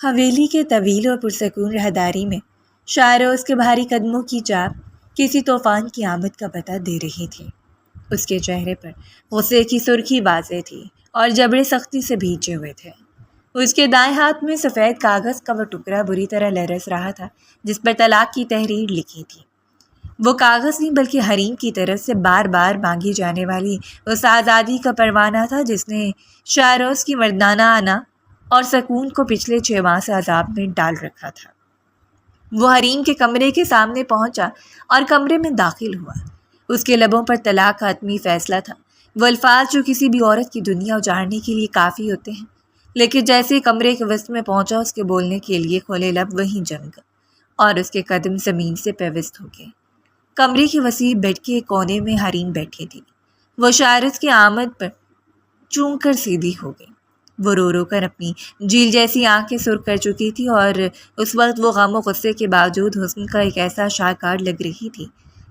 حویلی کے طویل اور پرسکون رہداری میں شاہروز کے بھاری قدموں کی چاپ کسی طوفان کی آمد کا پتہ دے رہی تھی۔ اس کے چہرے پر غصے کی سرخی واضح تھی اور جبڑے سختی سے بھیجے ہوئے تھے۔ اس کے دائیں ہاتھ میں سفید کاغذ کا وہ ٹکڑا بری طرح لرز رہا تھا جس پر طلاق کی تحریر لکھی تھی۔ وہ کاغذ نہیں بلکہ حریم کی طرف سے بار بار مانگی جانے والی اس آزادی کا پروانہ تھا جس نے شاہروز کی مردانہ انا اور سکون کو پچھلے 6 ماہ سے عذاب میں ڈال رکھا تھا۔ وہ حریم کے کمرے کے سامنے پہنچا اور کمرے میں داخل ہوا۔ اس کے لبوں پر طلاق کا حتمی فیصلہ تھا، وہ الفاظ جو کسی بھی عورت کی دنیا اجاڑنے کے لیے کافی ہوتے ہیں، لیکن جیسے کمرے کے وسط میں پہنچا اس کے بولنے کے لیے کھلے لب وہیں جم گئے اور اس کے قدم زمین سے پیوست ہو گئے۔ کمرے کے وسیع بیڈ کے کونے میں حریم بیٹھی تھی۔ وہ شاہروز کی آمد پر چونک کر سیدھی ہو گئی۔ وہ رو رو کر اپنی جیل جیسی آنکھیں سرخ کر چکی تھی اور اس وقت وہ غم و غصے کے باوجود حسن کا ایک ایسا شاہکار لگ رہی تھی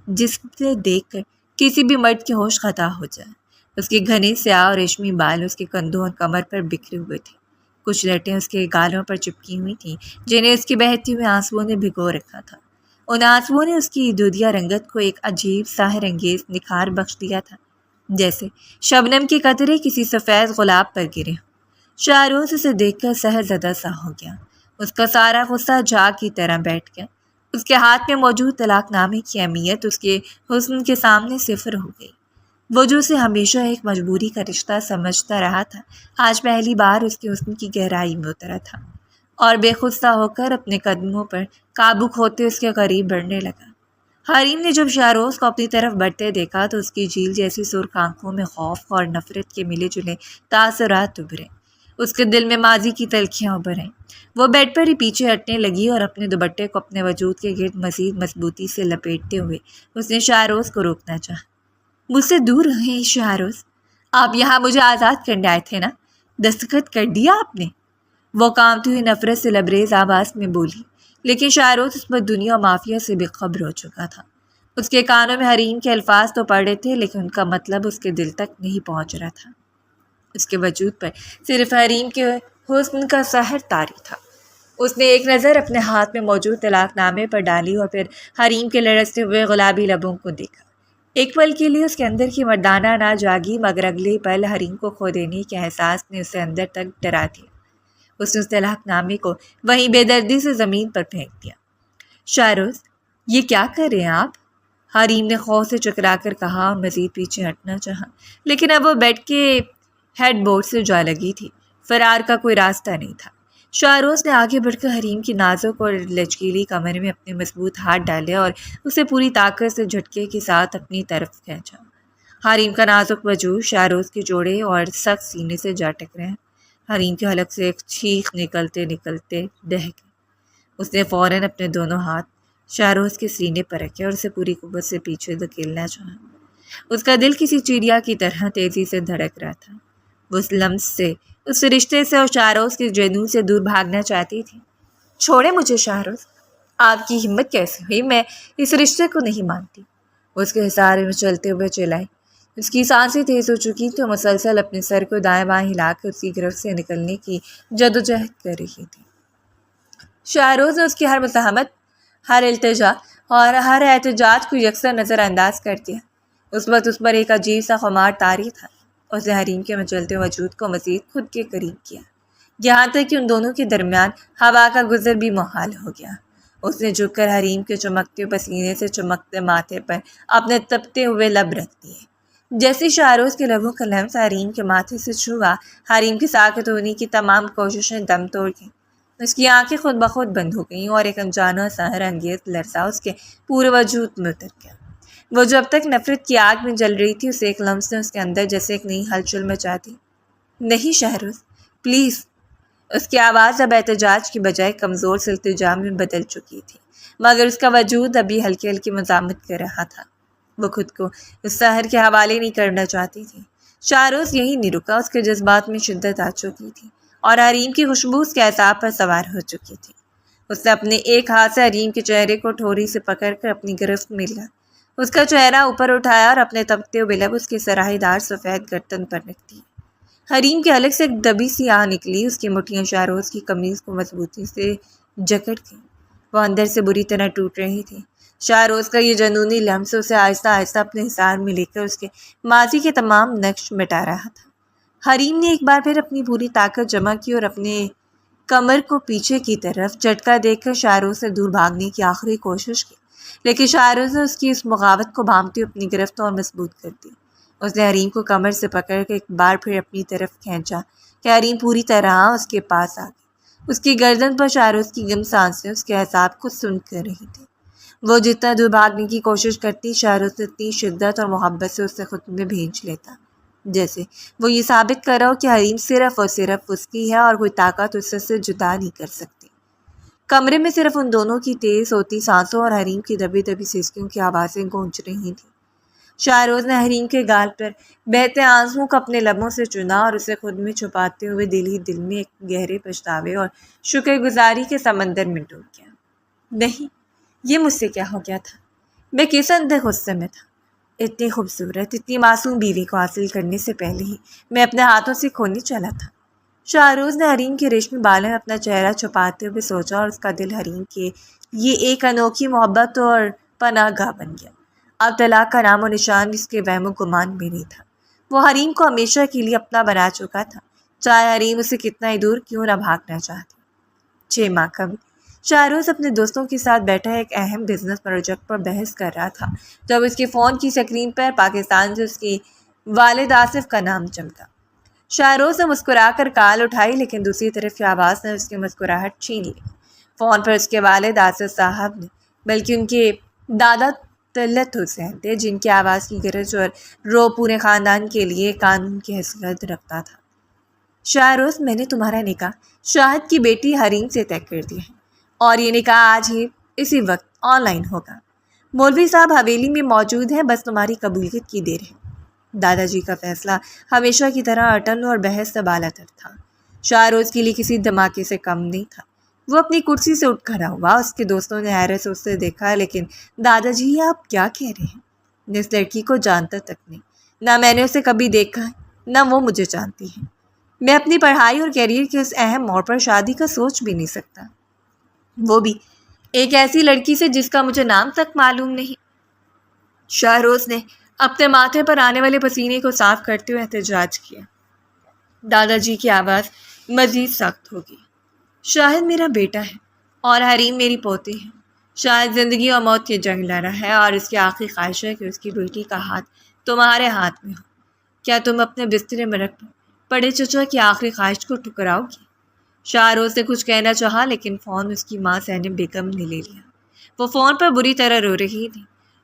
جس سے دیکھ کر کسی بھی مرد کے ہوش خطا ہو جائے۔ اس کے گھنے سیاہ اور ریشمی بال اس کے کندھوں اور کمر پر بکھرے ہوئے تھے۔ کچھ لٹیں اس کے گالوں پر چپکی ہوئی تھیں جنہیں اس کے بہتے ہوئے آنسوؤں نے بھگو رکھا تھا۔ ان آنسوؤں نے اس کی دودھیا رنگت کو ایک عجیب ساحر انگیز نکھار بخش دیا تھا، جیسے شبنم کے قطرے کسی سفید گلاب پر گرے۔ شاہروز اسے دیکھ کر سحر زدہ سا ہو گیا۔ اس کا سارا غصہ جھاگ کی طرح بیٹھ گیا۔ اس کے ہاتھ میں موجود طلاق نامے کی اہمیت اس کے حسن کے سامنے صفر ہو گئی۔ وہ جو اسے ہمیشہ ایک مجبوری کا رشتہ سمجھتا رہا تھا، آج پہلی بار اس کے حسن کی گہرائی میں اترا تھا اور بے خود سا ہو کر اپنے قدموں پر قابو کھوتے اس کے قریب بڑھنے لگا۔ حریم نے جب شاہروز کو اپنی طرف بڑھتے دیکھا تو اس کی جھیل جیسی سرخ آنکھوں میں خوف اور نفرت کے ملے جلے تاثرات ابھرے۔ اس کے دل میں ماضی کی تلخیاں ابھر آئیں۔ وہ بیڈ پر ہی پیچھے ہٹنے لگی اور اپنے دوپٹے کو اپنے وجود کے گرد مزید مضبوطی سے لپیٹتے ہوئے اس نے شاہروز کو روکنا چاہا۔ مجھ سے دور رہیں شاہروز، آپ یہاں مجھے آزاد کرنے آئے تھے نا؟ دستخط کر دیا آپ نے؟ وہ کانپتی ہوئی نفرت سے لبریز آواز میں بولی، لیکن شاہروز اس پر دنیا و مافیا سے بے خبر ہو چکا تھا۔ اس کے کانوں میں حریم کے الفاظ تو پڑ رہے تھے لیکن ان کا مطلب اس کے دل تک نہیں پہنچ رہا تھا۔ اس کے وجود پر صرف حریم کے حسن کا سحر طاری تھا۔ اس نے ایک نظر اپنے ہاتھ میں موجود طلاق نامے پر ڈالی اور پھر حریم کے لرزتے ہوئے گلابی لبوں کو دیکھا۔ ایک پل کے لیے اس کے اندر کی مردانہ نہ جاگی، مگر اگلے پل حریم کو کھو دینے کے احساس نے اسے اندر تک ڈرا دیا۔ اس نے اس طلاق نامے کو وہیں بے دردی سے زمین پر پھینک دیا۔ شاہروز، یہ کیا کر رہے ہیں آپ؟ حریم نے خوف سے چکرا کر کہا اور مزید پیچھے ہٹنا چاہا، لیکن اب وہ بیڈ کے ہیڈ بورڈ سے جا لگی تھی۔ فرار کا کوئی راستہ نہیں تھا۔ شاہروز نے آگے بڑھ کر حریم کی نازک اور لچکیلی کمر میں اپنے مضبوط ہاتھ ڈالے اور اسے پوری طاقت سے جھٹکے کے ساتھ اپنی طرف کھینچا۔ حریم کا نازک وجود شاہروز کے جوڑے اور سخت سینے سے جا ٹکرا۔ حریم کے حلق سے ایک چیخ نکلتے نکلتے دہ گئی۔ اس نے فوراً اپنے دونوں ہاتھ شاہروز کے سینے پر رکھے اور اسے پوری قوت سے پیچھے دھکیلنا چاہا۔ اس کا دل کسی چڑیا کی طرح تیزی سے دھڑک رہا تھا۔ وہ اس لمس سے، اس رشتے سے اور شاہروز کے جنون سے دور بھاگنا چاہتی تھی۔ چھوڑے مجھے شاہروز، آپ کی ہمت کیسے ہوئی؟ میں اس رشتے کو نہیں مانتی، وہ اس کے حصارے میں چلتے ہوئے چلائی۔ اس کی سانسیں تیز ہو چکی تھی اور مسلسل اپنے سر کو دائیں بائیں ہلا کر اس کی گرفت سے نکلنے کی جدوجہد کر رہی تھی۔ شاہروز نے اس کی ہر مزاحمت، ہر التجا اور ہر احتجاج کو یکسر نظر انداز کر دیا۔ اس وقت اس پر ایک عجیب سا خمار طاری تھا۔ اس نے حریم کے مچلتے وجود کو مزید خود کے قریب کیا، یہاں تک کہ ان دونوں کے درمیان ہوا کا گزر بھی محال ہو گیا۔ اس نے جھک کر حریم کے چمکتے پسینے سے چمکتے ماتھے پر اپنے تپتے ہوئے لب رکھ دیے۔ جیسے شاہروز کے لبوں کا لمس حریم کے ماتھے سے چھوا، حریم کی ساکت ہونے کی تمام کوششیں دم توڑ گئیں۔ اس کی آنکھیں خود بخود بند ہو گئیں اور ایک انجانا سحر انگیز لرزہ اس کے پورے وجود میں اتر گیا۔ وہ جو اب تک نفرت کی آگ میں جل رہی تھی، اسے ایک لمس نے اس کے اندر جیسے ایک نئی ہلچل مچا دی۔ نہیں شاہروز، پلیز۔ اس کی آواز اب احتجاج کی بجائے کمزور سے التجا میں بدل چکی تھی، مگر اس کا وجود ابھی ہلکی ہلکی مزاحمت کر رہا تھا۔ وہ خود کو اس سحر کے حوالے نہیں کرنا چاہتی تھی۔ شاہروز یہی نہیں رکا، اس کے جذبات میں شدت آ چکی تھی اور حریم کی خوشبو اس کے اعصاب پر سوار ہو چکی تھی۔ اس نے اپنے ایک ہاتھ سے حریم کے چہرے کو ٹھوری سے پکڑ کر اپنی گرفت میں لیا۔ اس کا چہرہ اوپر اٹھایا اور اپنے تپتے ہوئے لب اس کے سراہی دار سفید گردن پر رکھ دیے۔ حریم کے حلق سے ایک دبی سی آہ نکلی، اس کی مٹھیاں شاہروز کی قمیض کو مضبوطی سے جکڑ گئیں، وہ اندر سے بری طرح ٹوٹ رہی تھی۔ شاہروز کا یہ جنونی لمس اسے آہستہ آہستہ اپنے حصار میں لے کر اس کے ماضی کے تمام نقش مٹا رہا تھا۔ حریم نے ایک بار پھر اپنی پوری طاقت جمع کی اور اپنے کمر کو پیچھے کی طرف جھٹکا دے کر شاہروز سے دور بھاگنے کی آخری کوشش کی، لیکن شاہروز نے اس کی اس بغاوت کو بھانپتے ہوئے اپنی گرفت اور مضبوط کر دی۔ اس نے حریم کو کمر سے پکڑ کر ایک بار پھر اپنی طرف کھینچا کہ حریم پوری طرح اس کے پاس آ گئی۔ اس کی گردن پر شاہروز کی گم سانسیں اس کے اعصاب کو سن کر رہی تھی۔ وہ جتنا دور بھاگنے کی کوشش کرتی، شاہروز اتنی شدت اور محبت سے اسے خود میں بھینچ لیتا، جیسے وہ یہ ثابت کر رہا ہو کہ حریم صرف اور صرف اس کی ہے اور کوئی طاقت اسے سے جدا نہیں کر سکتی۔ کمرے میں صرف ان دونوں کی تیز ہوتی سانسوں اور حریم کی دبی دبی سسکیوں کی آوازیں گونج رہی تھیں۔ شاہروز نے حریم کے گال پر بہتے آنسوؤں کو اپنے لبوں سے چنا اور اسے خود میں چھپاتے ہوئے دل ہی دل میں ایک گہرے پچھتاوے اور شکر گزاری کے سمندر میں ڈوب گیا۔ نہیں، یہ مجھ سے کیا ہو گیا تھا؟ میں کس اندر غصے میں تھا؟ اتنی خوبصورت، اتنی معصوم بیوی کو حاصل کرنے سے پہلے ہی میں اپنے ہاتھوں سے کھونے چلا تھا۔ شاہروز نے حریم کے ریشمی بالوں میں اپنا چہرہ چھپاتے ہوئے سوچا اور اس کا دل حریم کے یہ ایک انوکھی محبت اور پناہ گاہ بن گیا۔ اب طلاق کا نام و نشان اس کے وہم و گمان میں نہیں تھا۔ وہ حریم کو ہمیشہ کے لیے اپنا بنا چکا تھا، چاہے حریم اسے کتنا ہی دور کیوں نہ بھاگنا چاہتی۔ 6 ماہ قبل شاہروز اپنے دوستوں کے ساتھ بیٹھا ایک اہم بزنس پروجیکٹ پر بحث کر رہا تھا جب اس کے فون کی سکرین پر پاکستان سے اس کی والد آصف کا نام چمکا۔ شاہروز نے مسکرا کر کال اٹھائی، لیکن دوسری طرف کی آواز نے اس کی مسکراہٹ چھین لی۔ فون پر اس کے والد آصف صاحب نے، بلکہ ان کے دادا طلعت حسین تھے، جن کی آواز کی گرج اور رو پورے خاندان کے لیے قانون کی حیثیت رکھتا تھا۔ شاہروز، میں نے تمہارا نکاح شاہد کی بیٹی حریم سے طے کر دیا ہے اور یہ نکاح آج ہی اسی وقت آن لائن ہوگا۔ مولوی صاحب حویلی میں موجود ہیں، بس تمہاری قبولیت کی دیر ہے۔ دادا جی کا فیصلہ ہمیشہ کی طرح اٹل اور بحث سے بالاتر تھا۔ شاہروز کے لیے کسی دھماکے سے کم نہیں تھا۔ وہ اپنی کرسی سے اٹھ کھڑا ہوا۔ اس کے دوستوں نے حیرت سے اسے دیکھا، لیکن دادا جی یہ آپ کیا کہہ رہے ہیں؟ میں اس لڑکی کو جانتا تک نہیں، نہ میں نے اسے کبھی دیکھا ہے، نہ وہ مجھے جانتی ہے۔ میں اپنی پڑھائی اور کیریئر کے اس اہم موڑ پر شادی کا سوچ بھی نہیں سکتا، وہ بھی ایک ایسی لڑکی سے جس کا مجھے نام تک معلوم نہیں۔ شاہروز نے اپنے ماتھے پر آنے والے پسینے کو صاف کرتے ہوئے احتجاج کیا۔ دادا جی کی آواز مزید سخت ہوگی۔ شاہد میرا بیٹا ہے اور حریم میری پوتی ہے۔ شاہد زندگی اور موت کی جنگ لڑ رہا ہے اور اس کی آخری خواہش ہے کہ اس کی بیٹی کا ہاتھ تمہارے ہاتھ میں ہو۔ کیا تم اپنے بسترے میں رکھ بڑے چچا کی آخری خواہش کو ٹھکراؤ گی؟ شاہروز نے کچھ کہنا چاہا، لیکن فون اس کی ماں زینب بیگم نے لے لیا۔ وہ فون پر بری طرح رو رہی تھی۔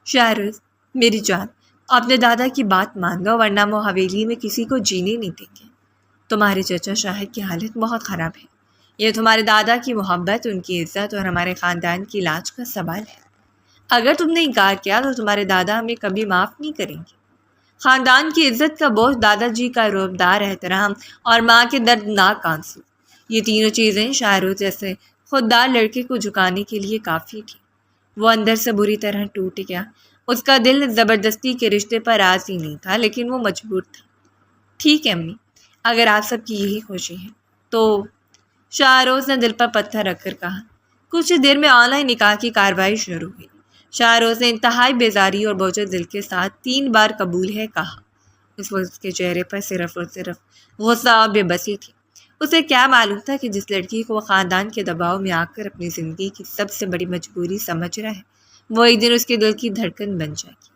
شاہروز، میری جان، اپنے دادا کی بات مان لو، ورنہ وہ حویلی میں کسی کو جینے نہیں دیں گے۔ تمہارے چچا شاہد کی حالت بہت خراب ہے۔ یہ تمہارے دادا کی محبت، ان کی عزت اور ہمارے خاندان کی لاج کا سوال ہے۔ اگر تم نے انکار کیا تو تمہارے دادا ہمیں کبھی معاف نہیں کریں گے۔ خاندان کی عزت کا بوجھ، دادا جی کا روبدار احترام اور ماں کے دردناک آنسو، یہ تینوں چیزیں شاہروز جیسے خوددار لڑکے کو جھکانے کے لیے کافی تھی۔ وہ اندر سے بری طرح ٹوٹ گیا۔ اس کا دل زبردستی کے رشتے پر راضی نہیں تھا، لیکن وہ مجبور تھا۔ ٹھیک ہے امی، اگر آپ سب کی یہی خوشی ہے تو، شاہروز نے دل پر پتھر رکھ کر کہا۔ کچھ دیر میں آن لائن نکاح کی کارروائی شروع ہوئی۔ شاہروز نے انتہائی بیزاری اور بوجھل دل کے ساتھ 3 بار قبول ہے کہا۔ اس وقت اس کے چہرے پر صرف اور صرف غصہ اور بے بسی تھی۔ اسے کیا معلوم تھا کہ جس لڑکی کو وہ خاندان کے دباؤ میں آ کر اپنی زندگی کی سب سے بڑی مجبوری سمجھ رہا ہے، وہ ایک دن اس کے دل کی دھڑکن بن جائے گی۔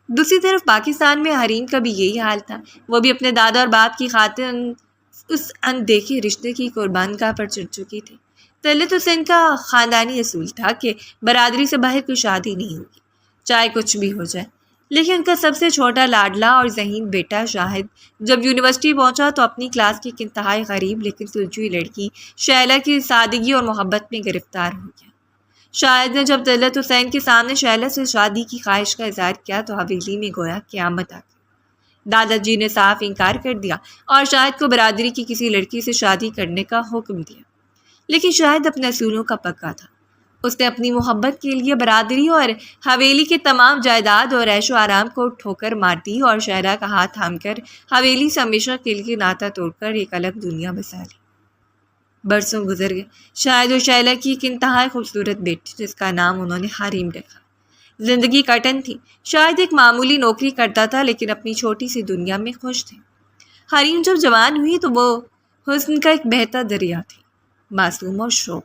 دوسری طرف پاکستان میں حریم کا بھی یہی حال تھا۔ وہ بھی اپنے دادا اور باپ کی خاطر اس اندیکھے رشتے کی قربان گاہ پر چڑھ چکی تھی۔ طلعت حسین کا خاندانی اصول تھا کہ برادری سے باہر کوئی شادی نہیں ہوگی، چاہے کچھ بھی ہو جائے۔ لیکن ان کا سب سے چھوٹا لاڈلا اور ذہین بیٹا شاہد جب یونیورسٹی پہنچا تو اپنی کلاس کی ایک انتہائی غریب لیکن سلجھی لڑکی شیلا کی سادگی اور محبت میں گرفتار ہو گیا۔ شاہد نے جب طلعت حسین کے سامنے شیلا سے شادی کی خواہش کا اظہار کیا تو حویلی میں گویا قیامت آ گئی۔ دادا جی نے صاف انکار کر دیا اور شاہد کو برادری کی کسی لڑکی سے شادی کرنے کا حکم دیا، لیکن شاہد اپنے اصولوں کا پکا تھا۔ اس نے اپنی محبت کے لیے برادری اور حویلی کے تمام جائیداد اور عیش و آرام کو ٹھوکر مار دی اور شہلا کا ہاتھ تھام کر حویلی سے ہمیشہ کے لیے ناطا توڑ کر ایک الگ دنیا بسا لی۔ برسوں گزر گئے۔ شاہد و شہلا کی ایک انتہائی خوبصورت بیٹی جس کا نام انہوں نے حریم رکھا۔ زندگی کٹن تھی۔ شاہد ایک معمولی نوکری کرتا تھا لیکن اپنی چھوٹی سی دنیا میں خوش تھے۔ حریم جب جوان ہوئی تو وہ حسن کا ایک بہتا دریا تھی، معصوم اور شوق،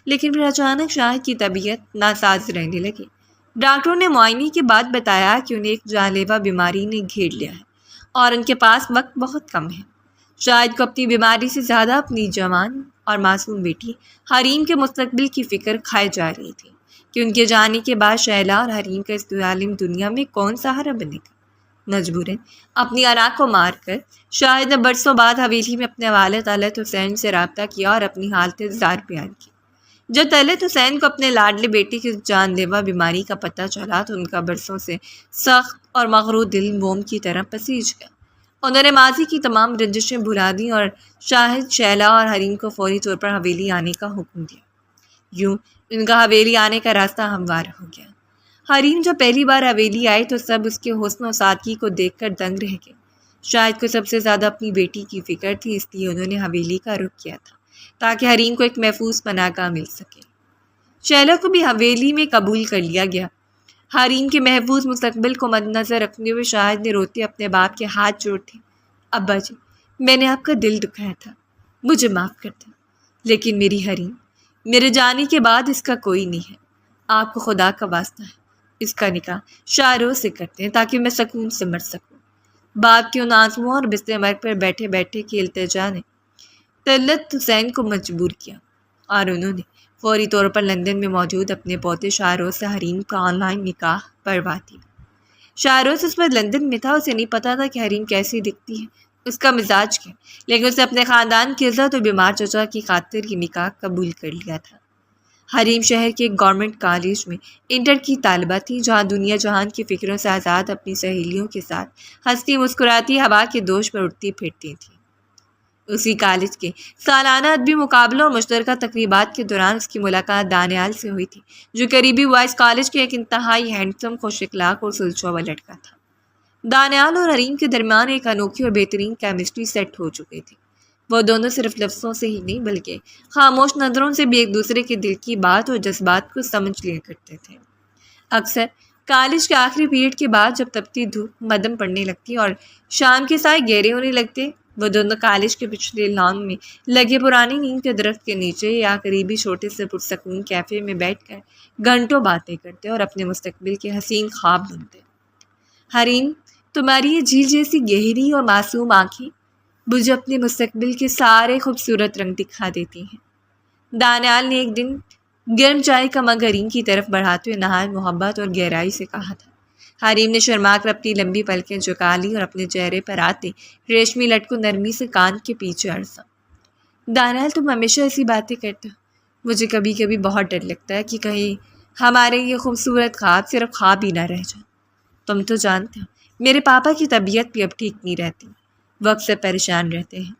لیکن پھر اچانک شاہد کی طبیعت ناساز رہنے لگی۔ ڈاکٹروں نے معائنے کے بعد بتایا کہ انہیں ایک جان لیوا بیماری نے گھیر لیا ہے اور ان کے پاس وقت بہت کم ہے۔ شاہد کو اپنی بیماری سے زیادہ اپنی جوان اور معصوم بیٹی حریم کے مستقبل کی فکر کھائے جا رہی تھی کہ ان کے جانے کے بعد شہلا اور حریم کا اس ظالم دنیا میں کون سہارا بنے گا۔ مجبوراً اپنی انا کو مار کر شاہد نے برسوں بعد حویلی میں اپنے والد طلعت حسین سے رابطہ کیا اور اپنی حالت زار بیان کی۔ جب طلعت حسین کو اپنے لاڈلے بیٹی کی جان لیوا بیماری کا پتہ چلا تو ان کا برسوں سے سخت اور مغرور دل موم کی طرح پسیج گیا۔ انہوں نے ماضی کی تمام رنجشیں بھلا دیں اور شاہد، شہلا اور حریم کو فوری طور پر حویلی آنے کا حکم دیا۔ یوں ان کا حویلی آنے کا راستہ ہموار ہو گیا۔ حریم جب پہلی بار حویلی آئے تو سب اس کے حسن و سادگی کو دیکھ کر دنگ رہ گئے۔ شاہد کو سب سے زیادہ اپنی بیٹی کی فکر تھی، اس لیے انہوں نے حویلی کا رخ کیا تھا تاکہ حریم کو ایک محفوظ پناہ گاہ مل سکے۔ شہلا کو بھی حویلی میں قبول کر لیا گیا۔ حریم کے محفوظ مستقبل کو مد نظر رکھتے ہوئے شاہد نے روتے اپنے باپ کے ہاتھ جوڑ دیے۔ ابا جی، میں نے آپ کا دل دکھایا تھا، مجھے معاف کر دیں، لیکن میری حریم میرے جانے کے بعد اس کا کوئی نہیں ہے۔ آپ کو خدا کا واسطہ ہے، اس کا نکاح شاہروز سے کرتے ہیں تاکہ میں سکون سے مر سکوں۔ باپ کے ان آنسوؤں اور بستر مرگ پر بیٹھے بیٹھے کی التجا نے طلعت حسین کو مجبور کیا اور انہوں نے فوری طور پر لندن میں موجود اپنے پوتے شاہروز سے حریم کا آن لائن نکاح پڑھوا دیا۔ شاہروز اس وقت لندن میں تھا، اسے نہیں پتا تھا کہ حریم کیسی دکھتی ہے، اس کا مزاج کیا، لیکن اسے اپنے خاندان کی عزت اور بیمار چچا کی خاطر یہ نکاح قبول کر لیا تھا۔ حریم شہر کے ایک گورنمنٹ کالج میں انٹر کی طالبہ تھی، جہاں دنیا جہان کی فکروں سے آزاد اپنی سہیلیوں کے ساتھ ہنستی مسکراتی ہوا کے دوش پر اٹھتی پھرتی تھی۔ اسی کالج کے سالانہ ادبی مقابلوں اور مشترکہ تقریبات کے دوران اس کی ملاقات دانیال سے ہوئی تھی، جو قریبی وائس کالج کے ایک انتہائی ہینڈسم، خوش اخلاق اور سلچھوا لڑکا تھا۔ دانیال اور حریم کے درمیان ایک انوکھی اور بہترین کیمسٹری سیٹ ہو چکی تھی۔ وہ دونوں صرف لفظوں سے ہی نہیں بلکہ خاموش نظروں سے بھی ایک دوسرے کے دل کی بات اور جذبات کو سمجھ لیا کرتے تھے۔ اکثر کالج کے آخری پیریڈ کے بعد جب تپتی دھوپ مدھم پڑنے لگتی اور شام کے سائے گہرے ہونے لگتے، وہ دونوں کالج کے پچھلے لان میں لگے پرانی نیم کے درخت کے نیچے یا قریبی چھوٹے سے پرسکون کیفے میں بیٹھ کر گھنٹوں باتیں کرتے اور اپنے مستقبل کے حسین خواب بنتے۔ حریم، تمہاری یہ جھیل جیسی گہری اور معصوم آنکھیں مجھے اپنے مستقبل کے سارے خوبصورت رنگ دکھا دیتی ہیں۔ دانیال نے ایک دن گرم چائے کا مگ حریم کی طرف بڑھاتے ہوئے نہایت محبت اور گہرائی سے کہا تھا۔ حریم نے شرما کر اپنی لمبی پلکیں جھکا لی اور اپنے چہرے پر آتے ریشمی لٹ کو نرمی سے کان کے پیچھے عرصا۔ دانیال، تم ہمیشہ ایسی باتیں کرتے ہو، مجھے کبھی کبھی بہت ڈر لگتا ہے کہ کہیں ہمارے یہ خوبصورت خواب صرف خواب ہی نہ رہ جائیں۔ تم تو جانتے ہو میرے پاپا کی طبیعت بھی اب ٹھیک نہیں رہتی، وقت سے پریشان رہتے ہیں۔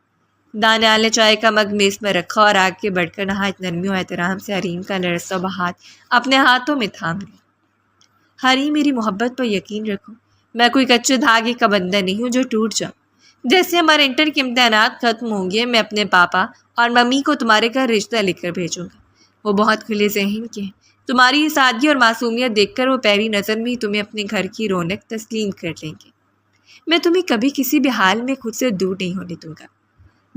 دانیال نے چائے کا مگ میز میں رکھا اور آگے بڑھ کر نہایت نرمی و احترام سے حریم کا لرزتا ہوا ہاتھ اپنے ہاتھوں میں تھام لیا۔ حریم، میری محبت پر یقین رکھو، میں کوئی کچے دھاگے کا بندہ نہیں ہوں جو ٹوٹ جاؤ۔ جیسے ہمارے انٹر کے امتحانات ختم ہوں گے، میں اپنے پاپا اور ممی کو تمہارے گھر رشتہ لکھ کر بھیجوں گا۔ وہ بہت کھلے ذہن کے ہیں، تمہاری یہ سادگی اور معصومیت دیکھ کر وہ پہلی نظر میں ہی تمہیں اپنے گھر کی رونق تسلیم کر لیں گے۔ میں تمہیں کبھی کسی بھی حال میں خود سے دور نہیں ہونے دوں گا۔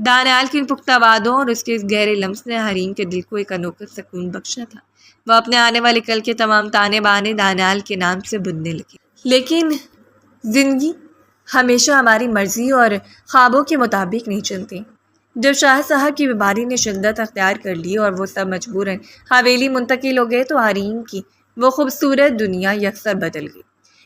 دانیال کے ان پختہ وعدوں اور اس کے اس گہرے لمس نے حریم کے دل کو ایک انوکھا سکون بخشا تھا۔ وہ اپنے آنے والے کل کے تمام تانے بانے دانیال کے نام سے بننے لگی۔ لیکن زندگی ہمیشہ ہماری مرضی اور خوابوں کے مطابق نہیں چلتی۔ جب شاہ صاحب کی بیماری نے شدت اختیار کر لی اور وہ سب مجبوراً حویلی منتقل ہو گئے تو حریم کی وہ خوبصورت دنیا یکسر بدل گئی۔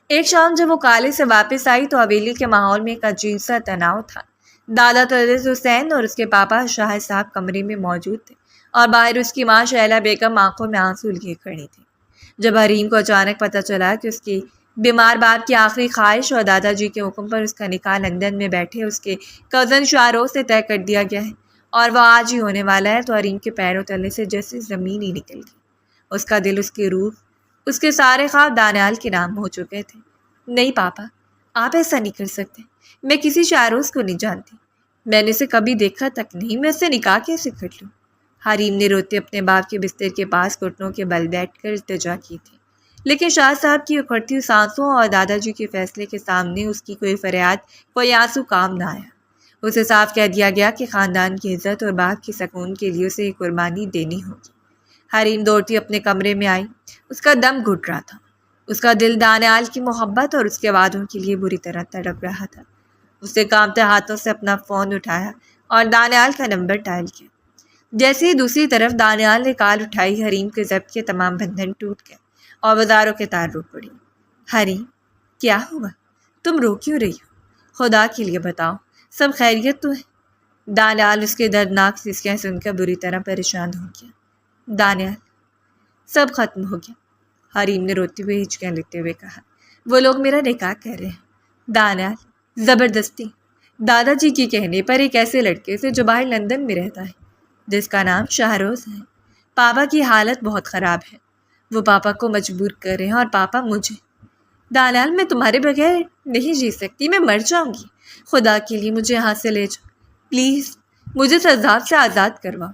ایک شام جب وہ کالج سے واپس آئی تو حویلی کے ماحول میں ایک عجیب سا تناؤ تھا۔ دادا طلعت حسین اور اس کے پاپا شاہ صاحب کمرے میں موجود تھے اور باہر اس کی ماں شہلا بیگم آنکھوں میں آنسو لیے کھڑی تھی۔ جب حریم کو اچانک پتہ چلا کہ اس کی بیمار باپ کی آخری خواہش اور دادا جی کے حکم پر اس کا نکاح لندن میں بیٹھے اس کے کزن شاہروز سے طے کر دیا گیا ہے اور وہ آج ہی ہونے والا ہے، تو حریم کے پیروں تلے سے جیسے زمین ہی نکل گئی۔ اس کا دل، اس کی روح، اس کے سارے خواب دانیال کے نام ہو چکے تھے۔ نہیں پاپا، آپ ایسا نہیں کر سکتے۔ میں کسی شاہروز کو نہیں جانتی، میں نے اسے کبھی دیکھا تک نہیں، میں اس سے نکاح کیسے کر لوں؟ حریم نے روتے اپنے باپ کے بستر کے پاس گھٹنوں کے بل بیٹھ کر التجا کی تھی، لیکن شاہ صاحب کی اکھڑتی سانسوں اور دادا جی کے فیصلے کے سامنے اس کی کوئی فریاد، کوئی آنسو کام نہ آیا۔ اسے صاف کہہ دیا گیا کہ خاندان کی عزت اور باپ کی سکون کے لیے اسے قربانی دینی ہوگی۔ حریم دوڑتی اپنے کمرے میں آئی، اس کا دم گھٹ رہا تھا، اس کا دل دانیال کی محبت اور اس کے وعدوں کے لیے بری طرح تڑپ رہا تھا۔ اس نے کانپتے ہاتھوں سے اپنا فون اٹھایا اور دانیال کا نمبر ڈائل کیا۔ جیسے ہی دوسری طرف دانیال نے کال اٹھائی، حریم کے ضبط کے تمام بندھن ٹوٹ گئے اور بازاروں کے تار رو پڑی۔ حریم، کیا ہوا؟ تم رو کیوں رہی ہو؟ خدا کے لیے بتاؤ، سب خیریت تو ہے؟ دانیال اس کے دردناک سسکیاں سن کر بری طرح پریشان ہو گیا۔ دانیال، سب ختم ہو گیا، حریم نے روتے ہوئے ہچکیاں لیتے ہوئے کہا۔ وہ لوگ میرا نکاح کر رہے ہیں۔ دانیال، زبردستی؟ دادا جی کے کہنے پر ایک ایسے لڑکے سے جو باہر لندن میں رہتا ہے، جس کا نام شاہروز ہے۔ پاپا کی حالت بہت خراب ہے، وہ پاپا کو مجبور کر رہے ہیں اور پاپا مجھے۔ دانیال، میں تمہارے بغیر نہیں جی سکتی، میں مر جاؤں گی، خدا کے لیے مجھے یہاں سے لے جاؤ، پلیز مجھے اس عذاب سے آزاد کرواؤ۔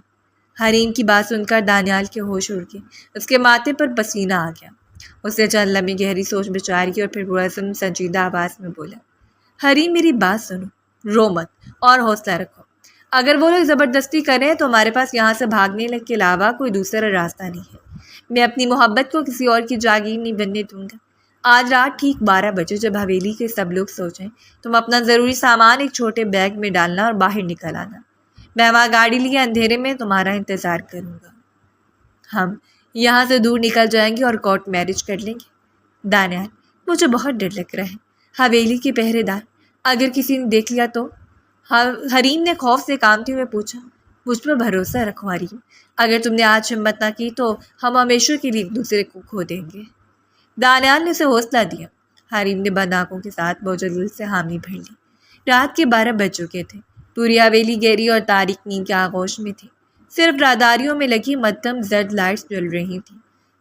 حریم کی بات سن کر دانیال کے ہوش اڑ گئے، اس کے ماتھے پر پسینہ آ گیا۔ اس نے چند لمحے گہری سوچ بچار کی اور پھر پرعزم سنجیدہ آواز میں بولا، حریم میری بات سنو، رو مت اور حوصلہ رکھو۔ اگر وہ لوگ زبردستی کریں تو ہمارے پاس یہاں سے بھاگنے کے علاوہ کوئی دوسرا راستہ نہیں ہے۔ میں اپنی محبت کو کسی اور کی جاگیر نہیں بننے دوں گا۔ آج رات ٹھیک 12 بجے جب حویلی کے سب لوگ سوچیں، تم اپنا ضروری سامان ایک چھوٹے بیگ میں ڈالنا اور باہر نکل آنا۔ میں وہاں گاڑی لیے اندھیرے میں تمہارا انتظار کروں گا۔ ہم یہاں سے دور نکل جائیں گے اور کورٹ میرج کر لیں گے۔ دانیال، مجھے بہت ڈر لگ رہا ہے، حویلی کے پہرے دار، اگر کسی نے دیکھ لیا تو؟ حریم نے خوف سے کانپتے ہوئے پوچھا۔ مجھ پر بھروسہ رکھو حریم، اگر تم نے آج ہمت نہ کی تو ہم ہمیشہ کے لیے ایک دوسرے کو کھو دیں گے۔ دانیال نے اسے حوصلہ دیا۔ حریم نے بند آنکھوں کے ساتھ بوجھل سے حامی بھر لی۔ رات کے 12 بج چکے تھے، پوری حویلی گہری اور تاریک نیند کے آغوش میں تھی، صرف راداریوں میں لگی مدھم زرد لائٹس جل رہی تھیں۔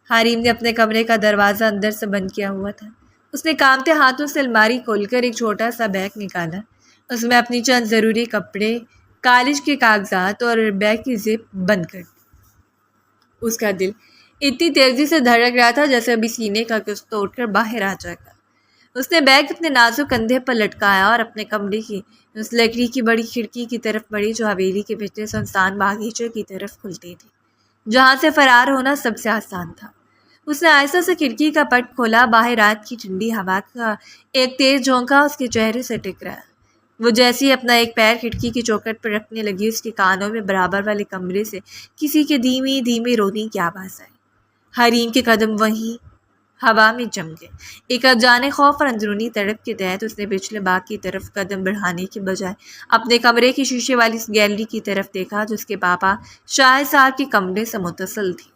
حریم نے اپنے کمرے کا دروازہ اندر سے بند کیا ہوا تھا۔ اس نے کانپتے ہاتھوں سے الماری کھول کر ایک چھوٹا سا بیگ نکالا، اس میں اپنی چند ضروری کپڑے، کالج کے کاغذات اور بیگ کی زپ بند کر دی۔ اس کا دل اتنی تیزی سے دھڑک رہا تھا جیسے ابھی سینے کا کچھ توڑ کر باہر آ جائے گا۔ اس نے بیگ اپنے نازک کندھے پر لٹکایا اور اپنے کمرے کی اس لکڑی کی بڑی کھڑکی کی طرف بڑھی جو حویلی کے پچھلے سنسان باغیچے کی طرف کھلتی تھی، جہاں سے فرار ہونا سب سے آسان تھا۔ اس نے آہستہ سے کھڑکی کا پٹ کھولا، باہر رات کی ٹھنڈی ہوا کا ایک تیز جھونکا اس کے چہرے سے ٹکرایا۔ وہ جیسے ہی اپنا ایک پیر کھڑکی کی چوکھٹ پر رکھنے لگی، اس کے کانوں میں برابر والے کمرے سے کسی کے دھیمی دھیمی رونے کی آواز آئی۔ حریم کے قدم وہیں ہوا میں جم گئے۔ ایک انجانے خوف اور اندرونی تڑپ کے تحت اس نے پچھلے باغ کی طرف قدم بڑھانے کے بجائے اپنے کمرے کی شیشے والی گیلری کی طرف دیکھا جو اس کے پاپا شاہد صاحب کے کمرے سے متصل تھی،